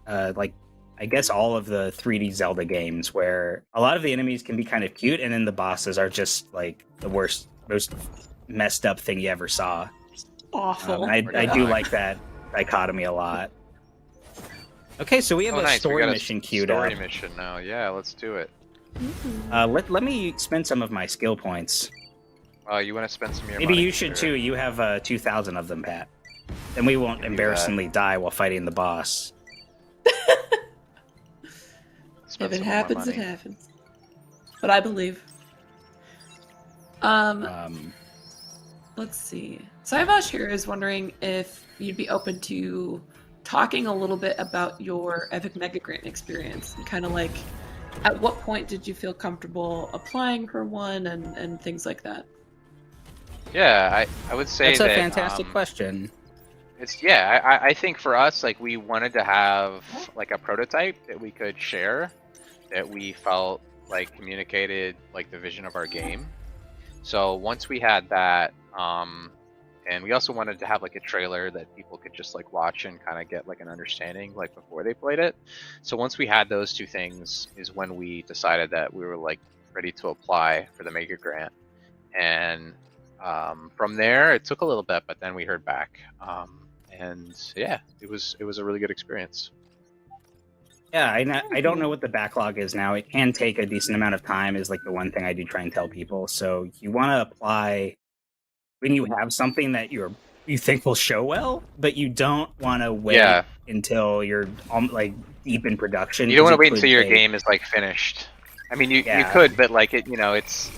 B: like I guess all of the 3D Zelda games where a lot of the enemies can be kind of cute, and then the bosses are just like the worst, most messed up thing you ever saw.
A: Awful.
B: I do like that dichotomy a lot. Okay, so we have a
C: nice.
B: story
C: we got
B: mission
C: a
B: queued
C: story
B: up.
C: mission now. Yeah, let's do it.
B: Let me spend some of my skill points.
C: You want to spend some of your
B: Maybe
C: money?
B: you should too. You have 2,000 of them, Pat. Then we won't embarrassingly die while fighting the boss.
C: Spend
A: If it
C: some of my
A: happens, it
C: money.
A: happens. But I believe. Let's see. Saivash here is wondering if you'd be open to talking a little bit about your Epic Mega Grant experience and kind of like at what point did you feel comfortable applying for one and things like that?
C: Yeah, I would say
B: That's a
C: that,
B: fantastic question.
C: I think for us, like we wanted to have like a prototype that we could share that we felt like communicated like the vision of our game. So once we had that, and we also wanted to have like a trailer that people could just like watch and kind of get like an understanding like before they played it. So once we had those two things is when we decided that we were like ready to apply for the Maker Grant. And From there, it took a little bit, but then we heard back, and yeah, it was a really good experience.
B: Yeah, I don't know what the backlog is now. It can take a decent amount of time, is like the one thing I do try and tell people. So you want to apply when you have something that you think will show well, but you don't want to wait
C: Yeah.
B: until you're like deep in production.
C: You don't want to
B: 'cause it
C: wait until
B: could
C: your
B: take-
C: game is like finished. I mean, you
B: Yeah.
C: could, but like it, it's.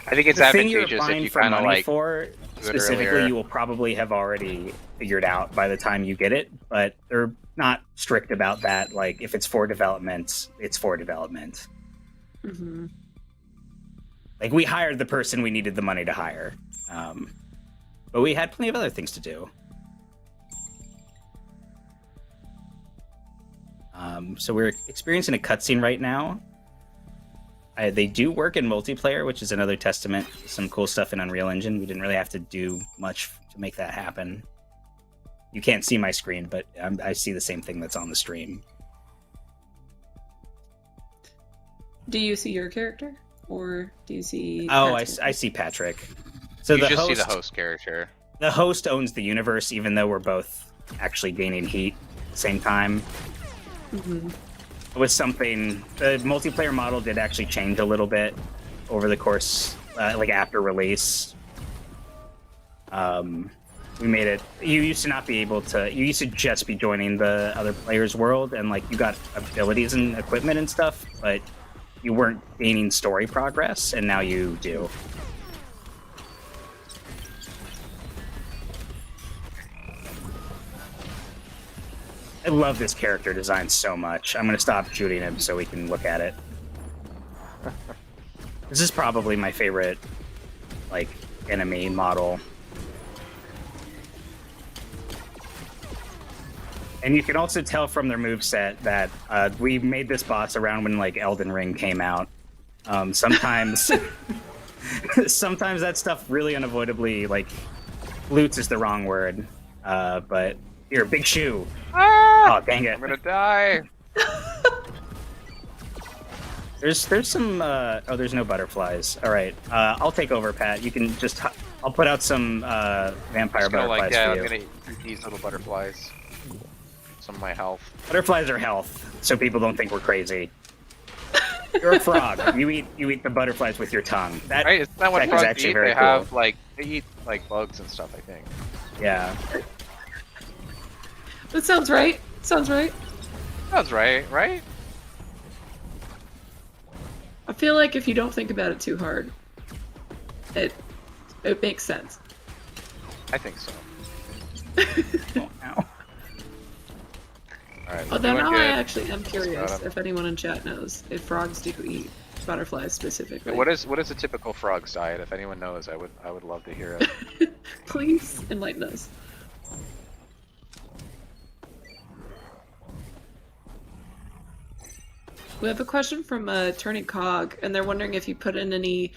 C: I think it's
B: the thing you're
C: advantageous if
B: applying
C: you
B: for
C: kind of
B: money
C: like
B: for
C: do it
B: specifically,
C: earlier.
B: you will probably have already figured out by the time you get it. But they're not strict about that. Like if it's for development, it's for development.
A: Mm-hmm.
B: Like we hired the person we needed the money to hire, but we had plenty of other things to do. So we're experiencing a cutscene right now. They do work in multiplayer, which is another testament to some cool stuff in Unreal Engine. We didn't really have to do much to make that happen. You can't see my screen, but I see the same thing that's on the stream.
A: Do you see your character, or do you see?
B: Oh,
A: Pat's
B: I see Patrick. So
C: You
B: the
C: just
B: host,
C: see the host character.
B: the host owns the universe, even though we're both actually gaining heat at the same time.
A: Mhm.
B: It was something, the multiplayer model did actually change a little bit over the course, like after release. We made it, you used to not be able to, you used to just be joining the other player's world, and like you got abilities and equipment and stuff, but you weren't gaining story progress, and now you do. I love this character design so much. I'm gonna stop shooting him so we can look at it. This is probably my favorite, like, enemy model. And you can also tell from their moveset that we made this boss around when, like, Elden Ring came out. Sometimes... sometimes that stuff really unavoidably, like, loots is the wrong word. But here, big shoe.
C: Ah!
B: Oh, dang it.
C: I'm gonna die.
B: There's some, oh, there's no butterflies. All right, I'll take over, Pat. You can just, I'll put out some vampire
C: Just gonna,
B: butterflies
C: like, yeah,
B: for
C: I'm
B: you.
C: gonna eat these little butterflies. Some of my health.
B: Butterflies are health, so people don't think we're crazy. You're a frog. You eat the butterflies with your tongue. That
C: Right? Isn't that what
B: tech is
C: frogs
B: actually
C: eat?
B: very
C: They
B: cool.
C: have like they eat like bugs and stuff. I think.
B: Yeah.
A: That sounds right. Sounds right.
C: Sounds right, right?
A: I feel like if you don't think about it too hard, it makes sense.
C: I think so.
B: Oh, ow.
C: All right.
A: Although
C: doing
A: now
C: good.
A: I actually am
C: Got
A: curious
C: 'em.
A: if anyone in chat knows if frogs do eat butterflies specifically.
C: What is a typical frog's diet? If anyone knows, I would love to hear it.
A: Please enlighten us. We have a question from Turning Cog, and they're wondering if you put in any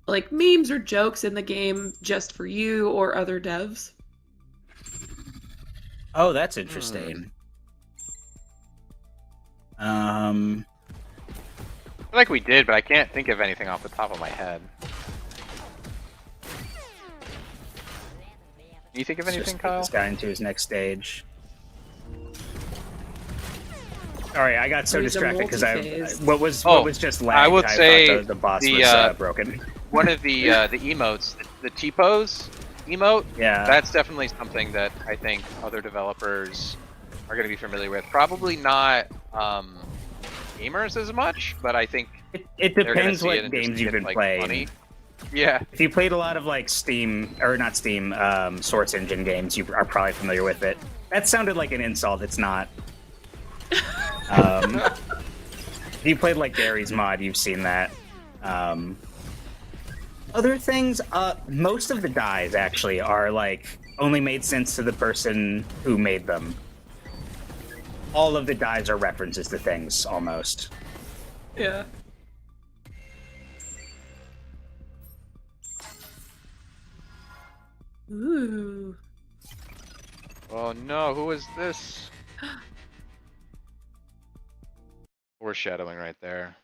A: like memes or jokes in the game just for you or other devs.
B: Oh, that's interesting.
C: I feel like we did, but I can't think of anything off the top of my head. Can you think of
B: Let's
C: anything,
B: just get
C: Kyle?
B: this guy into his next stage. Sorry, I got so
A: He's a
B: distracted because
A: multi-phase.
B: what was just lag.
C: I would say
B: thought the boss
C: the,
B: was broken.
C: One of the emotes, the T-pose emote.
B: Yeah.
C: That's definitely something that I think other developers are going to be familiar with. Probably not gamers as much, but I think
B: It
C: they're going to
B: depends
C: see it
B: what
C: and
B: games
C: just
B: you've
C: get,
B: been
C: like,
B: playing.
C: funny. Yeah.
B: If you played a lot of like Steam or not Steam, Source Engine games, you are probably familiar with it. That sounded like an insult. It's not. If you played like Gary's mod, you've seen that. Other things, most of the dies actually are like only made sense to the person who made them. All of the dies are references to things almost.
A: Yeah. Ooh.
C: Oh no, who is this? Foreshadowing right there.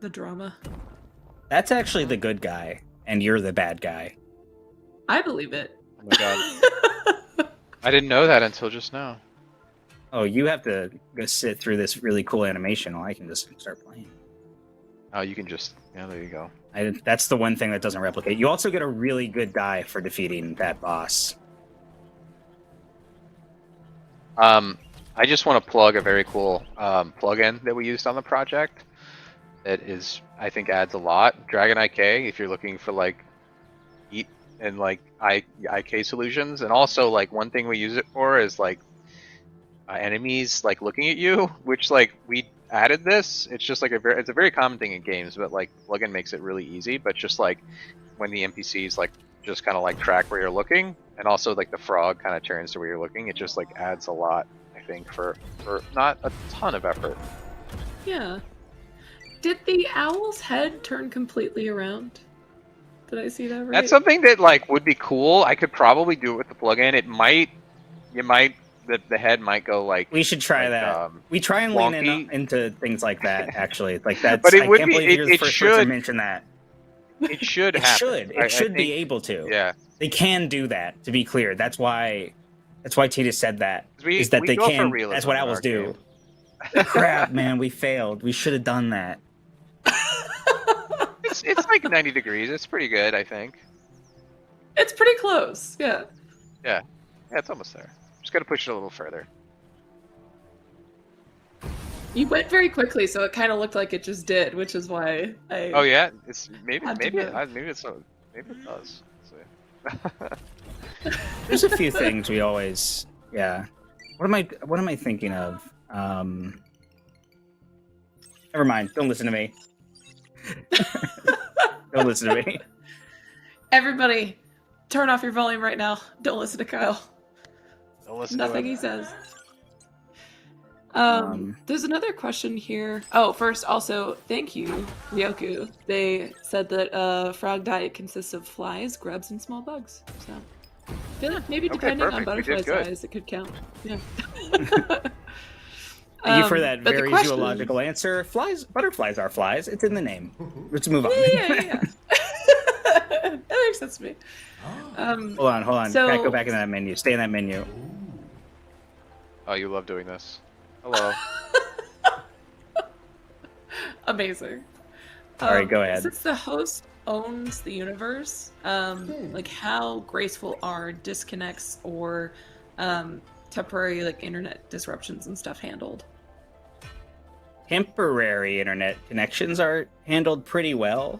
A: The drama.
B: That's actually the good guy. and you're the bad guy.
A: I believe it.
C: Oh my god. I didn't know that until just now.
B: Oh, you have to go sit through this really cool animation, or I can just start playing.
C: Oh, you can just... Yeah, there you go.
B: That's the one thing that doesn't replicate. You also get a really good die for defeating that boss.
C: I just want to plug a very cool plugin that we used on the project. That is, I think, adds a lot. Dragon IK, if you're looking for like eat and like IK solutions, and also like one thing we use it for is like enemies like looking at you, which like we added this. It's just like it's a very common thing in games, but like plugin makes it really easy. But just like when the NPCs like just kind of like track where you're looking, and also like the frog kind of turns to where you're looking, it just like adds a lot. I think for not a ton of effort.
A: Yeah. Did the owl's head turn completely around? Did I see that right?
C: That's something that like would be cool. I could probably do it with the plugin. It might, the head might go like.
B: We should try that. We try and
C: wonky.
B: lean into things like that. Actually, like that's.
C: But it
B: I
C: would
B: can't
C: be.
B: believe you're the
C: It
B: first
C: should.
B: person to mention that.
C: It should
B: It
C: happen.
B: should. It should be able to.
C: Yeah.
B: They can do that. To be clear, that's why Tita said that. Is that
C: We
B: they
C: go for
B: can?
C: realism
B: That's what
C: in
B: owls
C: our
B: do.
C: game.
B: Crap, man, we failed. We should have done that.
C: It's like 90 degrees. It's pretty good, I think.
A: It's pretty close. Yeah.
C: Yeah, it's almost there. Just gotta push it a little further.
A: You went very quickly, so it kind of looked like it just did, which is why I.
C: Oh yeah, it's maybe
A: Had to
C: maybe
A: move.
C: maybe it does. Let's see.
B: There's a few things we always. Yeah. What am I thinking of? Never mind. Don't listen to me. Don't listen to me.
A: Everybody, turn off your volume right now. Don't listen to Kyle.
C: Don't listen to
A: Nothing
C: it.
A: he says. There's another question here. Oh, first, also, thank you, Ryoku. They said that frog diet consists of flies, grubs, and small bugs. So, I feel like maybe
C: Okay,
A: depending on
C: perfect. We
A: butterfly
C: did good.
A: size, it could count. Yeah.
B: Thank you for that
A: but the
B: very
A: question-
B: zoological answer. Butterflies are flies. It's in the name. Let's move on.
A: Yeah. That makes sense to me.
B: Hold on.
A: So-
B: Go back in that menu. Stay in that menu.
C: Oh, you love doing this. Hello.
A: Amazing.
B: All right, go ahead.
A: Since the host owns the universe, like how graceful are disconnects or temporary like internet disruptions and stuff handled?
B: Temporary internet connections are handled pretty well.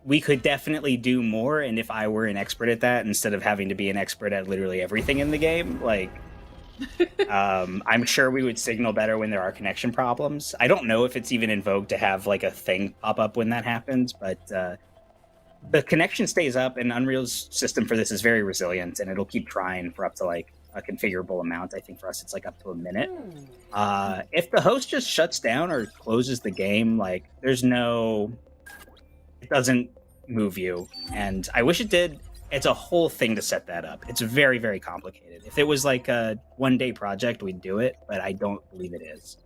B: We could definitely do more, and if I were an expert at that, instead of having to be an expert at literally everything in the game, like I'm sure we would signal better when there are connection problems. I don't know if it's even in vogue to have like a thing pop up when that happens, but the connection stays up, and Unreal's system for this is very resilient, and it'll keep trying for up to like a configurable amount. I think for us it's like up to a minute. If the host just shuts down or closes the game, like it doesn't move you, and I wish it did. It's a whole thing to set that up. It's very, very complicated. If it was like a one-day project, we'd do it, but I don't believe it is.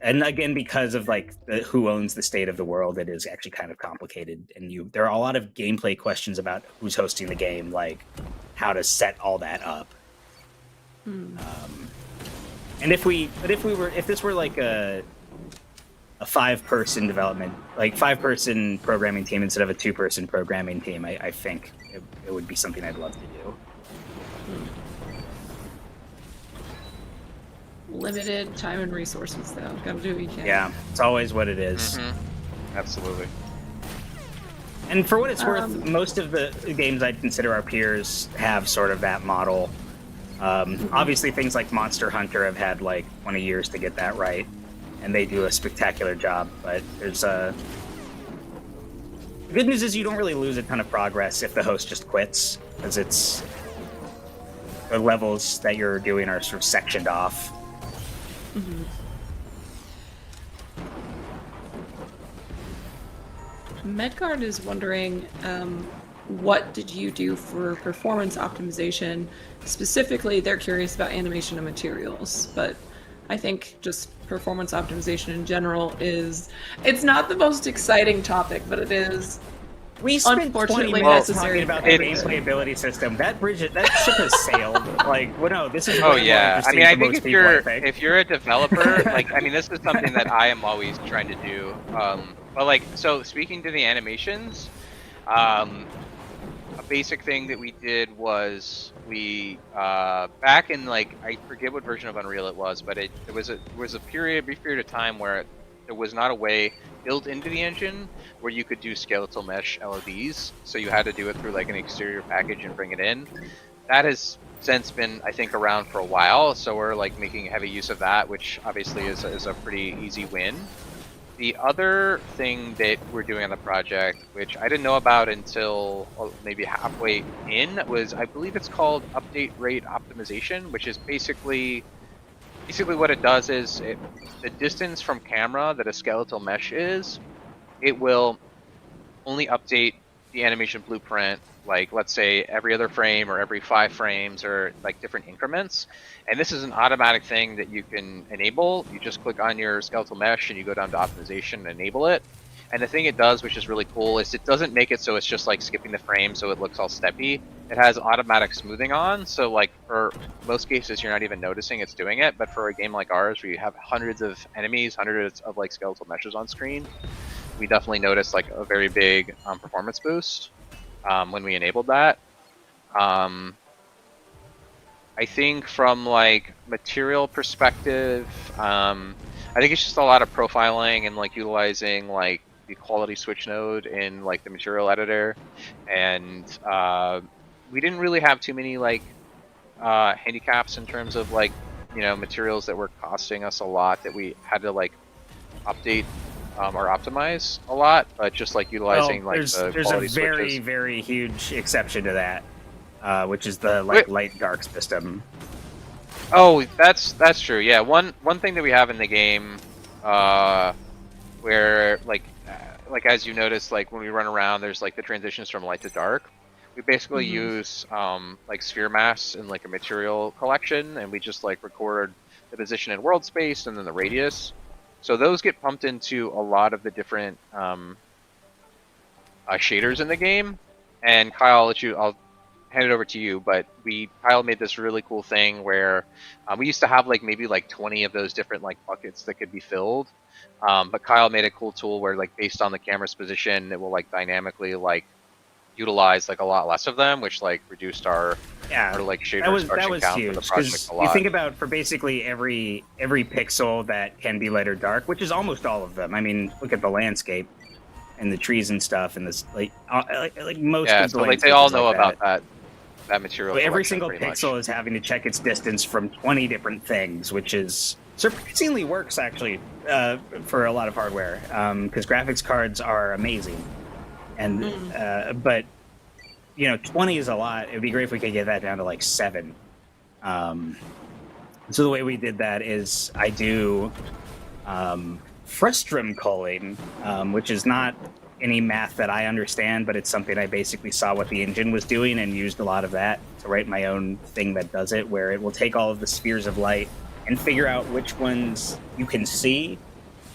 B: And again, because of like who owns the state of the world, it is actually kind of complicated. And there are a lot of gameplay questions about who's hosting the game, like how to set all that up. And if this were like a 5-person development, like 5-person programming team instead of a 2-person programming team, I think it would be something I'd love to do.
A: Limited time and resources, though. Gotta do what you can.
B: Yeah, it's always what it is.
C: Absolutely.
B: And for what it's worth, most of the games I'd consider our peers have sort of that model. Obviously, things like Monster Hunter have had like 20 years to get that right, and they do a spectacular job. But the good news is you don't really lose a ton of progress if the host just quits, because the levels that you're doing are sort of sectioned off.
A: Medgard is wondering, what did you do for performance optimization? Specifically, they're curious about animation and materials, but I think just performance optimization in general it's not the most exciting topic, but it is
B: We spent 20
A: unfortunately
B: minutes
A: necessary
B: talking about
A: for
B: the
A: everything.
B: gameplay ability system. That ship has sailed. Like, well, no, this is way
C: Oh
B: more
C: yeah, I
B: interesting
C: mean,
B: for
C: I think
B: most
C: if
B: people, I
C: you're
B: think.
C: if you're a developer, like, I mean, this is something that I am always trying to do. But like, so speaking to the animations, a basic thing that we did was we back in, like, I forget what version of Unreal it was, but it was a brief period of time where there was not a way built into the engine where you could do skeletal mesh LODs, so you had to do it through like an exterior package and bring it in. That has since been, I think, around for a while, so we're like making heavy use of that, which obviously is a pretty easy win. The other thing that we're doing on the project, which I didn't know about until maybe halfway in, was, I believe it's called update rate optimization, which is basically what it does is the distance from camera that a skeletal mesh is, it will only update the animation blueprint, like, let's say every other frame or every 5 frames, or like different increments. And this is an automatic thing that you can enable. You just click on your skeletal mesh and you go down to optimization and enable it. And the thing it does, which is really cool, is it doesn't make it so it's just like skipping the frame so it looks all steppy. It has automatic smoothing on, so like for most cases you're not even noticing it's doing it. But for a game like ours where you have hundreds of enemies, hundreds of like skeletal meshes on screen, we definitely noticed like a very big performance boost when we enabled that. I think from like material perspective, I think it's just a lot of profiling and like utilizing like the quality switch node in like the material editor, and we didn't really have too many like handicaps in terms of like, materials that were costing us a lot that we had to like update or optimize a lot, but just like utilizing like
B: there's
C: the
B: a
C: quality
B: very,
C: switches.
B: very huge exception to that, which is the like light dark system.
C: Oh, that's true. Yeah, one thing that we have in the game, where like as you notice, like when we run around, there's like the transitions from light to dark. We basically use like sphere mass in like a material collection, and we just like record the position in world space and then the radius. So those get pumped into a lot of the different shaders in the game. And Kyle, I'll hand it over to you. But Kyle made this really cool thing where we used to have like maybe like 20 of those different like buckets that could be filled. But Kyle made a cool tool where, like, based on the camera's position, it will like dynamically like utilize like a lot less of them, which like reduced our like shader instruction count for the
B: huge,
C: project
B: because
C: a
B: you
C: lot.
B: think about, for basically every pixel that can be light or dark, which is almost all of them. I mean, look at the landscape and the trees and stuff, and this like most
C: Yeah,
B: of the
C: so like they
B: landscape
C: all
B: is
C: know
B: like
C: about
B: that.
C: that material
B: So every
C: collection
B: single
C: pretty much.
B: pixel is having to check its distance from 20 different things, which is surprisingly works actually for a lot of hardware, because graphics cards are amazing, and but 20 is a lot. It would be great if we could get that down to like 7. So the way we did that is I do frustrum culling, which is not any math that I understand, but it's something I basically saw what the engine was doing and used a lot of that to write my own thing that does it, where it will take all of the spheres of light and figure out which ones you can see,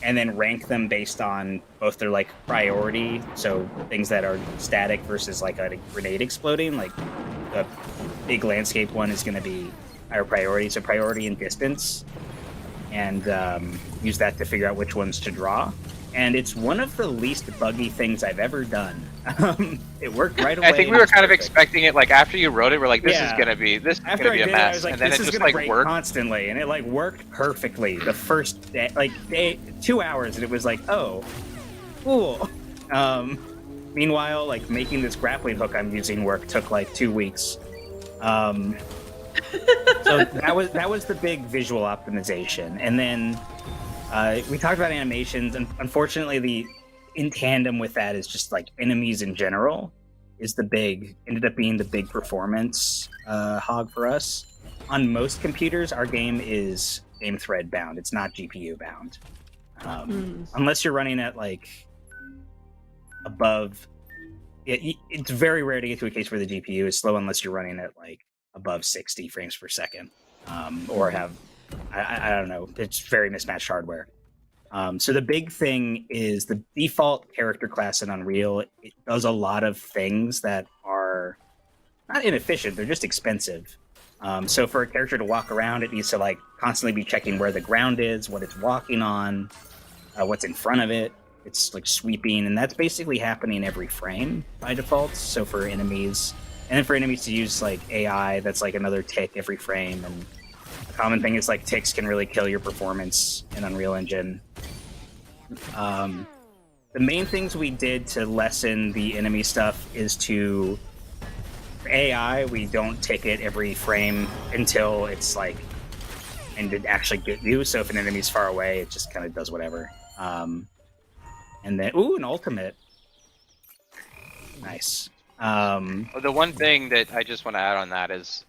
B: and then rank them based on both their like priority, so things that are static versus like a grenade exploding. Like the big landscape one is going to be higher priority, so priority and distance, and use that to figure out which ones to draw. And it's one of the least buggy things I've ever done. It worked right away.
C: I think we were kind of expecting it. Like after you wrote it, we're like, this is gonna be
B: After I
C: a
B: did
C: mess,
B: it, I was like,
C: and then
B: this
C: it
B: is
C: just
B: gonna
C: like
B: break
C: worked
B: constantly, and it like worked perfectly the first day, 2 hours, and it was like, oh, cool. Meanwhile, like making this grappling hook I'm using took like 2 weeks. So that was the big visual optimization, and then we talked about animations, and unfortunately, in tandem with that is just like enemies in general ended up being the big performance hog for us. On most computers, our game is game thread bound; it's not GPU bound, unless you're running at like above. It's very rare to get to a case where the GPU is slow unless you're running at like above 60 frames per second, or have I don't know. It's very mismatched hardware. So the big thing is the default character class in Unreal. It does a lot of things that are not inefficient; they're just expensive. So for a character to walk around, it needs to like constantly be checking where the ground is, what it's walking on, what's in front of it. It's like sweeping, and that's basically happening every frame by default. So for enemies, and then for enemies to use like AI, that's like another tick every frame. And a common thing is like ticks can really kill your performance in Unreal Engine. The main things we did to lessen the enemy stuff is to for AI, we don't tick it every frame until it's like and to actually get you. So if an enemy's far away, it just kind of does whatever. And then, ooh, an ultimate. Nice.
C: Well, the one thing that I just want to add on that is,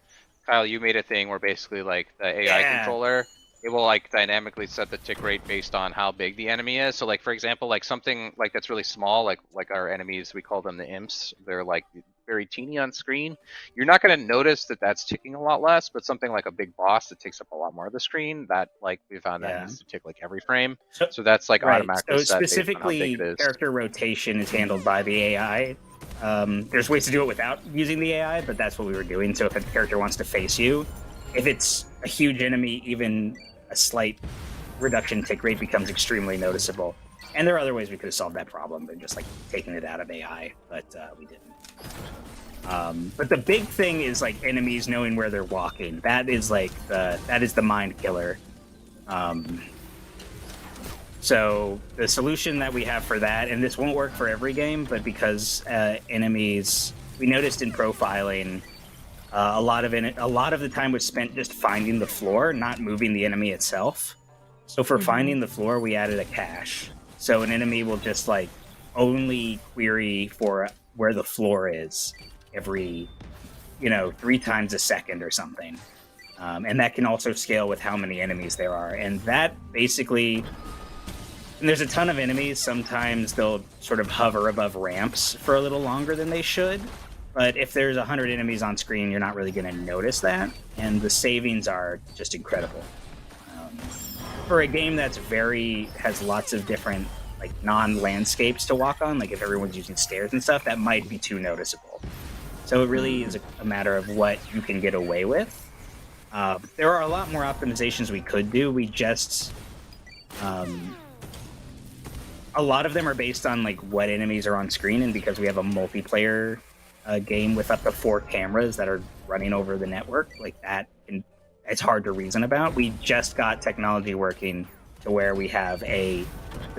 C: Kyle, you made a thing where basically like the AI controller, it will like dynamically set the tick rate based on how big the enemy is. So like for example, like something like that's really small, like our enemies, we call them the imps. They're like very teeny on screen. You're not going to notice that that's ticking a lot less, but something like a big boss that takes up a lot more of the screen, that like we found that needs to tick like every frame. So that's like automatically set based on how big it is.
B: Character rotation is handled by the AI. There's ways to do it without using the AI, but that's what we were doing. So if a character wants to face you, if it's a huge enemy, even a slight reduction tick rate becomes extremely noticeable. And there are other ways we could have solved that problem than just like taking it out of AI, but we didn't. But the big thing is like enemies knowing where they're walking. That is like that is the mind killer. So the solution that we have for that, and this won't work for every game, but because enemies, we noticed in profiling, a lot of the time was spent just finding the floor, not moving the enemy itself. So for finding the floor, we added a cache. So an enemy will just like only query for where the floor is every, 3 times a second or something. And that can also scale with how many enemies there are. And that basically, and there's a ton of enemies. Sometimes they'll sort of hover above ramps for a little longer than they should. But if there's 100 enemies on screen, you're not really going to notice that. And the savings are just incredible. For a game that's has lots of different like non-landscapes to walk on, like if everyone's using stairs and stuff, that might be too noticeable. So it really is a matter of what you can get away with. There are a lot more optimizations we could do. We just... a lot of them are based on like what enemies are on screen, and because we have a multiplayer game with up to 4 cameras that are running over the network, like that, it's hard to reason about. We just got technology working to where we have the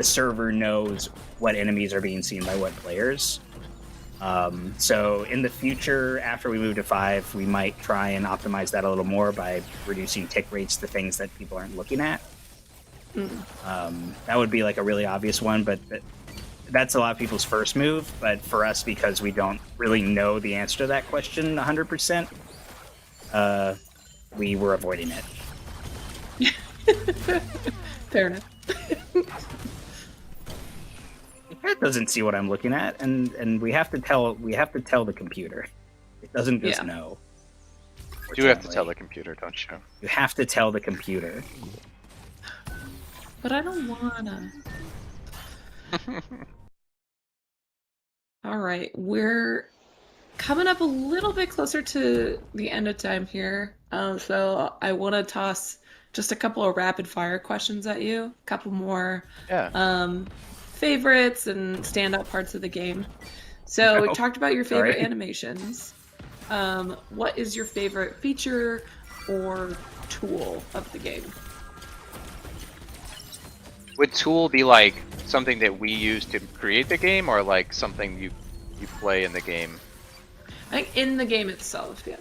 B: server knows what enemies are being seen by what players. So in the future, after we move to 5, we might try and optimize that a little more by reducing tick rates to things that people aren't looking at. That would be like a really obvious one, but that's a lot of people's first move. But for us, because we don't really know the answer to that question 100%, we were avoiding it.
A: Fair enough.
B: It doesn't see what I'm looking at, and we have to tell the computer. It doesn't just know.
C: You have to tell the computer, don't you?
B: You have to tell the computer.
A: But I don't wanna. All right, we're coming up a little bit closer to the end of time here. So I want to toss just a couple of rapid fire questions at you. A couple more favorites and standout parts of the game. So we talked about your favorite animations. What is your favorite feature or tool of the game?
C: Would tool be like something that we use to create the game, or like something you play in the game?
A: I think in the game itself, yeah.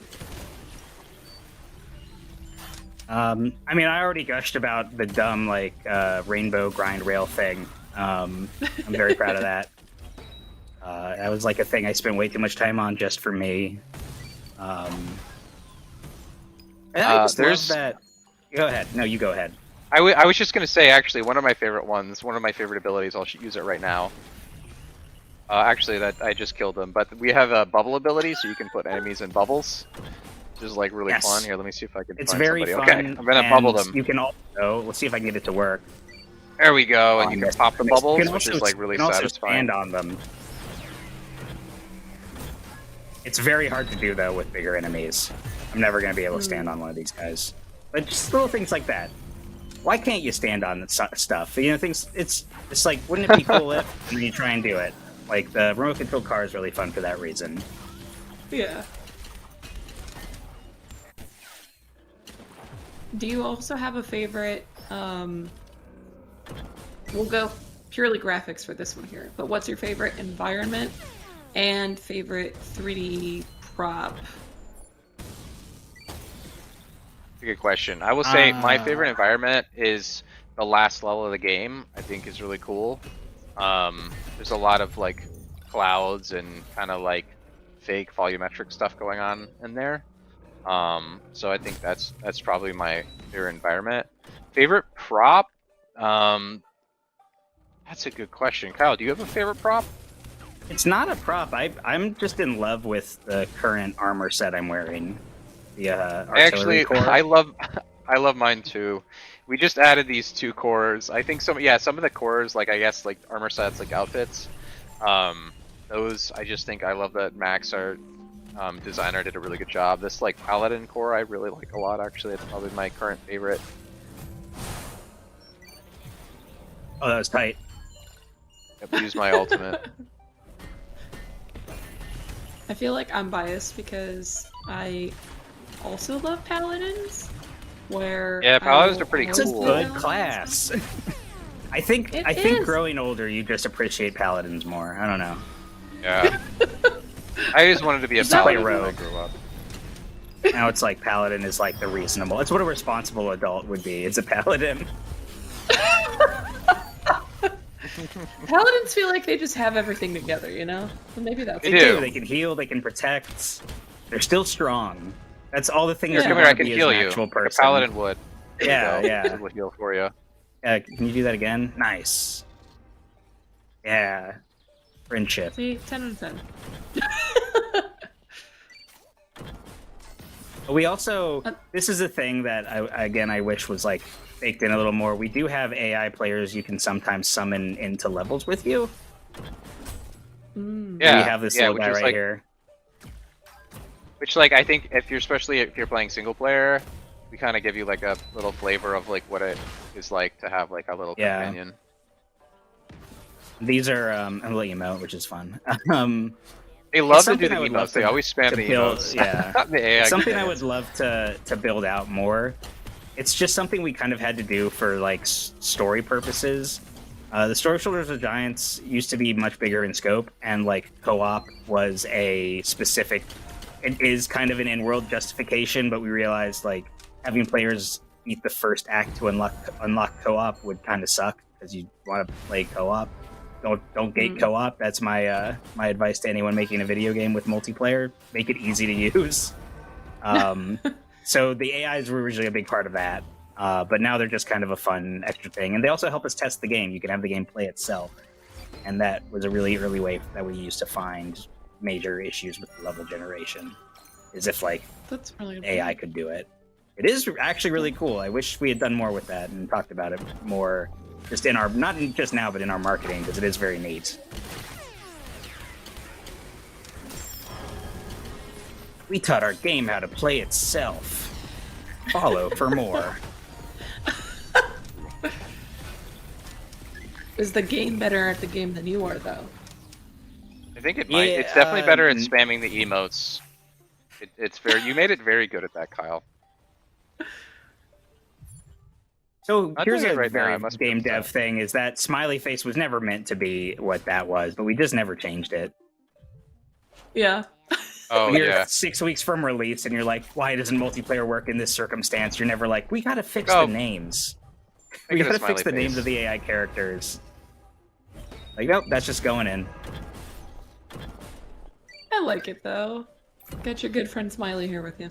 B: I mean, I already gushed about the dumb like rainbow grind rail thing. I'm very proud of that. That was like a thing I spent way too much time on just for me. And I just love that. Go ahead. No, you go ahead.
C: I was just going to say, actually, one of my favorite abilities, I'll use it right now. Actually, that I just killed them, but we have a bubble ability, so you can put enemies in bubbles. which is like really
B: Yes.
C: fun. Here, let me see if I can
B: It's
C: find
B: very
C: somebody.
B: fun.
C: Okay, I'm gonna bubble them.
B: You can also, let's see if I can get it to work.
C: There we go, and you can
B: Yes.
C: pop the
B: You
C: bubbles,
B: can
C: which
B: also-
C: is like really
B: you can also
C: satisfying.
B: stand on them. It's very hard to do though with bigger enemies. I'm never going to be able to stand on one of these guys. But just little things like that. Why can't you stand on stuff? You know, things. It's like, wouldn't it be cool if when you try and do it? Like the remote control car is really fun for that reason.
A: Yeah. Do you also have a favorite? We'll go purely graphics for this one here. But what's your favorite environment and favorite 3D prop?
C: That's a good question. I will say my favorite environment is the last level of the game. I think is really cool. There's a lot of like clouds and kind of like fake volumetric stuff going on in there. So I think that's probably my favorite environment. Favorite prop? That's a good question. Kyle, do you have a favorite prop?
B: It's not a prop. I'm just in love with the current armor set I'm wearing. The artillery
C: Actually,
B: core.
C: I love mine too. We just added these 2 cores. I think some of the cores, like I guess like armor sets, like outfits. Those I just think I love that Max, our designer, did a really good job. This like paladin core I really like a lot. Actually, it's probably my current favorite.
B: Oh, that was tight.
C: I've used my ultimate.
A: I feel like I'm biased because I also love paladins. Where
C: Yeah, paladins
A: I
C: are pretty
A: will
B: It's a
C: cool.
A: always
B: good
A: play
B: class. I think
A: It
B: I think
A: is.
B: growing older, you just appreciate paladins more. I don't know.
C: Yeah. I just wanted to be a
A: Is that what
C: paladin when I
B: rogue?
C: grew up.
B: Now it's like paladin is like the reasonable. It's what a responsible adult would be. It's a paladin.
A: Paladins feel like they just have everything together, you know? Well, maybe that's
C: They
B: They
C: do.
B: do. They can heal. They can protect. They're still strong. That's all the things
A: Yeah.
B: you
C: Come
B: want
C: here, I
B: to
C: can
B: be as
C: heal
B: an
C: you.
B: actual
C: Like a
B: person.
C: paladin would. There
B: Yeah,
C: we go.
B: yeah.
C: It will heal for you.
B: Can you do that again? Nice. Yeah. Friendship.
A: See, 10 out of 10.
B: We also, this is a thing that I wish was like baked in a little more. We do have AI players you can sometimes summon into levels with you.
A: Mm.
C: Yeah,
B: We have this little
C: which
B: guy
C: is
B: right
C: like,
B: here.
C: which like I think especially if you're playing single player, we kind of give you like a little flavor of like what it is like to have like a little
B: Yeah.
C: companion.
B: These are a little emote, which is fun.
C: They love to
B: something
C: do the
B: I would love
C: emotes. They
B: to-
C: always spam
B: to
C: the
B: build-
C: emotes.
B: yeah.
C: The AI
B: It's something I
C: companions.
B: would love to build out more. It's just something we kind of had to do for like story purposes. The story of Shoulders of Giants used to be much bigger in scope, and like co-op was a specific. It is kind of an in-world justification, but we realized like having players beat the first act to unlock co-op would kind of suck because you want to play co-op. Don't gate co-op. That's my my advice to anyone making a video game with multiplayer. Make it easy to use. So the AIs were originally a big part of that, but now they're just kind of a fun extra thing, and they also help us test the game. You can have the game play itself, and that was a really early way that we used to find major issues with the level generation. Is if like
A: That's really good.
B: AI could do it. It is actually really cool. I wish we had done more with that and talked about it more, just in our not just now, but in our marketing, because it is very neat. We taught our game how to play itself. Follow for more.
A: Is the game better at the game than you are, though?
C: I think it might.
B: Yeah,
C: It's definitely better at spamming the emotes. It's very. You made it very good at that, Kyle.
B: So
C: I'm
B: here's
C: doing it
B: a
C: right now, I
B: very
C: must
B: game
C: confess.
B: dev thing: is that smiley face was never meant to be what that was, but we just never changed it.
A: Yeah.
C: Oh
B: You're
C: yeah.
B: 6 weeks from release, and you're like, "Why doesn't multiplayer work in this circumstance?" You're never like, "We gotta fix
C: Oh.
B: the names.
C: Make
B: We
C: it a
B: gotta fix
C: smiley
B: the names
C: face.
B: of the AI characters." Like, nope, that's just going in.
A: I like it, though. Got your good friend Smiley here with you.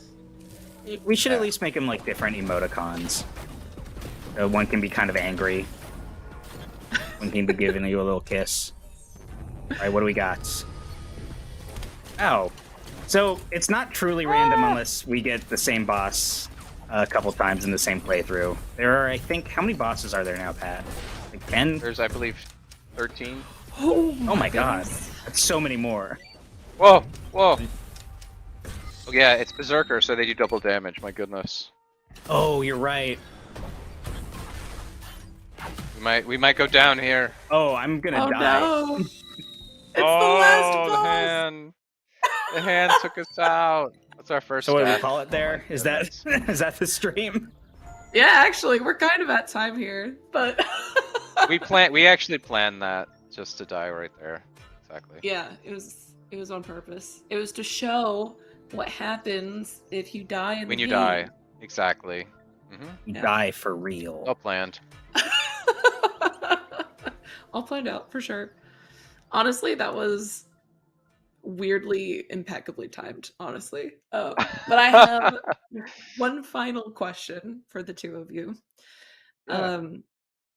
B: We should
C: Yeah.
B: at least make them like different emoticons. One can be kind of angry. One can be giving you a little kiss. All right, what do we got? Ow! So it's not truly random unless we get the same boss a couple times in the same playthrough. There are, I think, how many bosses are there now, Pat? Like 10?
C: There's, I believe, 13.
A: Oh
B: Oh
A: my
B: my god.
A: goodness.
B: That's so many more.
C: Whoa, whoa. Oh yeah, it's Berserker, so they do double damage. My goodness.
B: Oh, you're right.
C: We might go down here.
B: Oh, I'm gonna
A: Oh
B: die.
A: no. It's the last
C: Oh, the
A: boss.
C: hand. The hand took us out. That's our first
B: So what do we
C: death.
B: call it
C: Oh my
B: there? Is that
C: goodness.
B: is that the stream?
A: Yeah, actually, we're kind of at time here, but
C: We actually planned that just to die right there. Exactly.
A: yeah, it was on purpose. It was to show what happens if you die in
C: When
A: the
C: you
A: game.
C: die. Exactly.
B: You
A: Yeah.
B: die for real.
C: Well planned.
A: I'll find out for sure. Honestly, that was weirdly impeccably timed, honestly. But I have one final question for the two of you.
C: Yeah.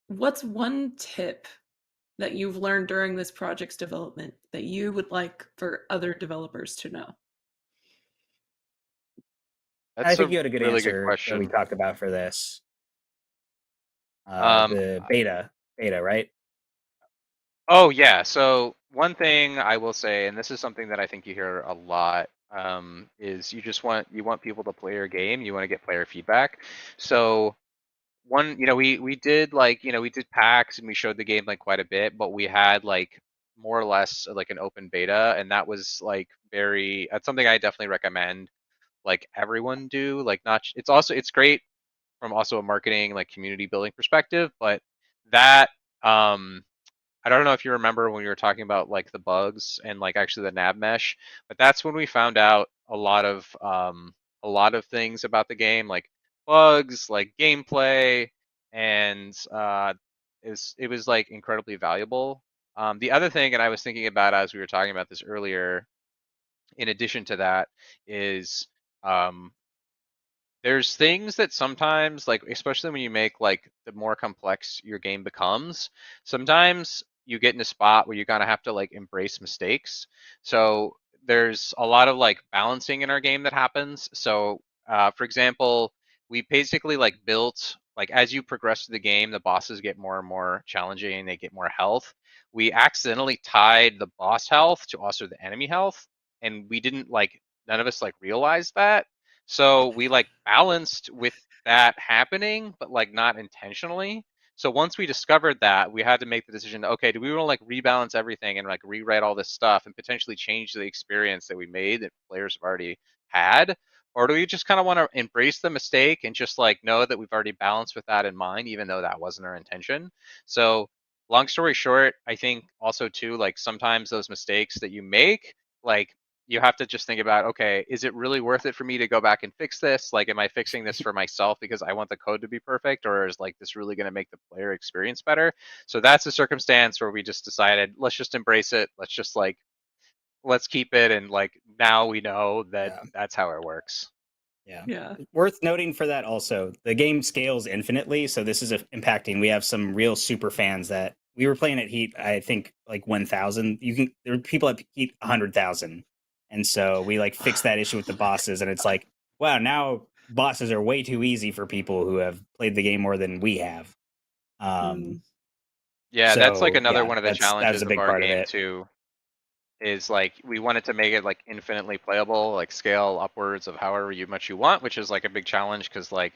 A: What's one tip that you've learned during this project's development that you would like for other developers to know?
B: I
C: That's
B: think
C: a
B: you had a good
C: really good
B: answer that we
C: question.
B: talked about for this.
C: Um,
B: The beta, right?
C: oh yeah, so one thing I will say, and this is something that I think you hear a lot, is you want people to play your game, you want to get player feedback. So we did we did packs and we showed the game like quite a bit, but we had like more or less like an open beta, and that was like that's something I definitely recommend like everyone do. Like not it's great from also a marketing like community building perspective, but that I don't know if you remember when we were talking about like the bugs and like actually the nav mesh, but that's when we found out a lot of things about the game, like bugs, like gameplay, and it was like incredibly valuable. The other thing, and I was thinking about as we were talking about this earlier, in addition to that, is um, there's things that sometimes like especially when you make like the more complex your game becomes, sometimes you get in a spot where you kind of have to like embrace mistakes. So there's a lot of like balancing in our game that happens. So for example, we basically like built like as you progress through the game, the bosses get more and more challenging, they get more health. We accidentally tied the boss health to also the enemy health, and we didn't like none of us like realized that, so we like balanced with that happening, but like not intentionally. So once we discovered that, we had to make the decision, okay, do we want to like rebalance everything and like rewrite all this stuff and potentially change the experience that we made that players have already had? Or do we just kind of want to embrace the mistake and just like know that we've already balanced with that in mind, even though that wasn't our intention? So long story short, I think also too, like sometimes those mistakes that you make, like you have to just think about, okay, is it really worth it for me to go back and fix this? Like, am I fixing this for myself because I want the code to be perfect, or is like this really going to make the player experience better? So that's a circumstance where we just decided, let's just embrace it. Let's just like, let's keep it. And like, now we know that
B: Yeah.
C: that's how it works.
B: Yeah.
A: Yeah.
B: Worth noting for that also, the game scales infinitely, so this is impacting. We have some real super fans that we were playing at Heat, I think like 1,000. There are people at Heat 100,000. And so we like fixed that issue with the bosses, and it's like, wow, now bosses are way too easy for people who have played the game more than we have. Um,
A: Mm,
C: Yeah, that's like
B: so
C: another
B: yeah,
C: one of the
B: that is
C: challenges
B: a
C: of
B: big
C: our
B: part of
C: game
B: it.
C: too, is like we wanted to make it like infinitely playable, like scale upwards of however much you want, which is like a big challenge because like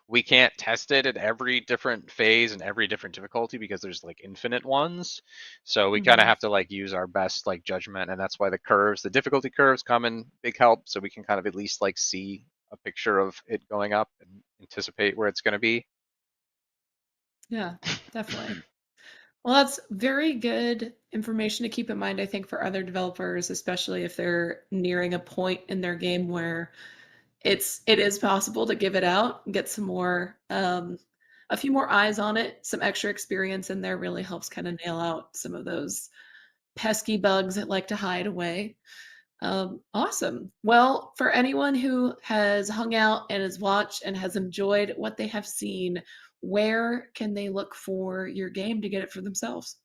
C: we can't test it at every different phase and every different difficulty because there's like infinite ones. So we kind of
A: mhm.
C: have to like use our best like judgment, and that's why the difficulty curves come in big help, so we can kind of at least like see a picture of it going up and anticipate where it's going to be.
A: Yeah, definitely. Well, that's very good information to keep in mind, I think, for other developers, especially if they're nearing a point in their game where it is possible to give it out, get some more a few more eyes on it, some extra experience in there really helps kind of nail out some of those pesky bugs that like to hide away. Awesome. Well, for anyone who has hung out and has watched and has enjoyed what they have seen, where can they look for your game to get it for themselves?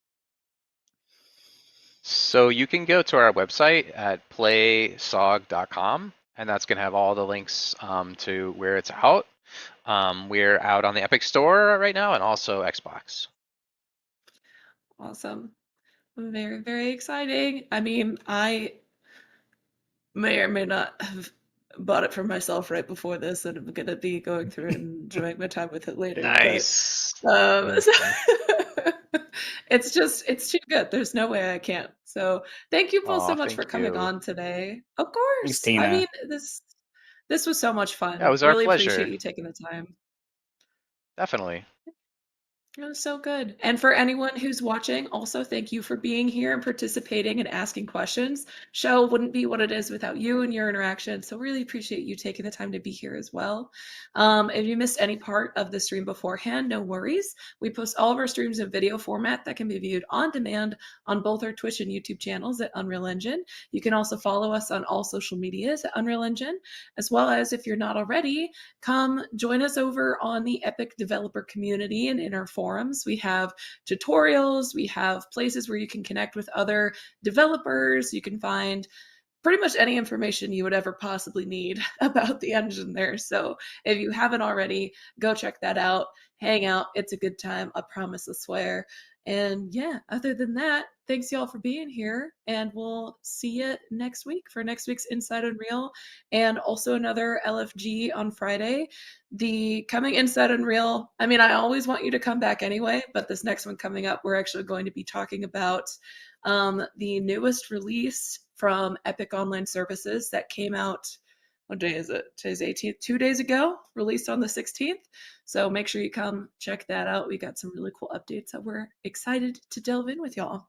C: So you can go to our website at playsog.com, and that's going to have all the links to where it's out. We're out on the Epic Store right now and also Xbox.
A: Awesome. Very, very exciting. I mean, I may or may not have bought it for myself right before this, and I'm gonna be going through it and enjoying my time with it later. But
C: Nice.
A: so it's too good. There's no way I can't. So thank you both
C: Oh,
A: so much for
C: thank
A: coming
C: you.
A: on today. Of
B: Thanks,
A: course. I
B: Tina.
A: mean, this was so much
C: Yeah, it
A: fun.
C: was our
A: Really appreciate
C: pleasure.
A: you taking the time.
C: Definitely.
A: It was so good. And for anyone who's watching, also thank you for being here and participating and asking questions. Show wouldn't be what it is without you and your interaction. So really appreciate you taking the time to be here as well. If you missed any part of the stream beforehand, no worries. We post all of our streams in video format that can be viewed on demand on both our Twitch and YouTube channels at Unreal Engine. You can also follow us on all social medias at Unreal Engine, as well as if you're not already, come join us over on the Epic developer community and in our forums. We have tutorials, we have places where you can connect with other developers. You can find pretty much any information you would ever possibly need about the engine there. So if you haven't already, go check that out. Hang out. It's a good time. I promise, I swear. And yeah, other than that, thanks y'all for being here. And we'll see you next week for next week's Inside Unreal and also another LFG on Friday. The coming Inside Unreal, I mean, I always want you to come back anyway, but this next one coming up, we're actually going to be talking about the newest release from Epic Online Services that came out. What day is it? Today's 18th, 2 days ago, released on the 16th. So make sure you come check that out. We got some really cool updates that we're excited to delve in with y'all.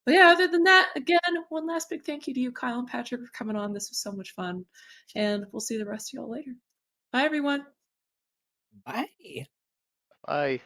A: But yeah, other than that, again, one last big thank you to you, Kyle and Patrick, for coming on. This was so much fun. And we'll see the rest of y'all later. Bye, everyone.
B: Bye.
C: Bye.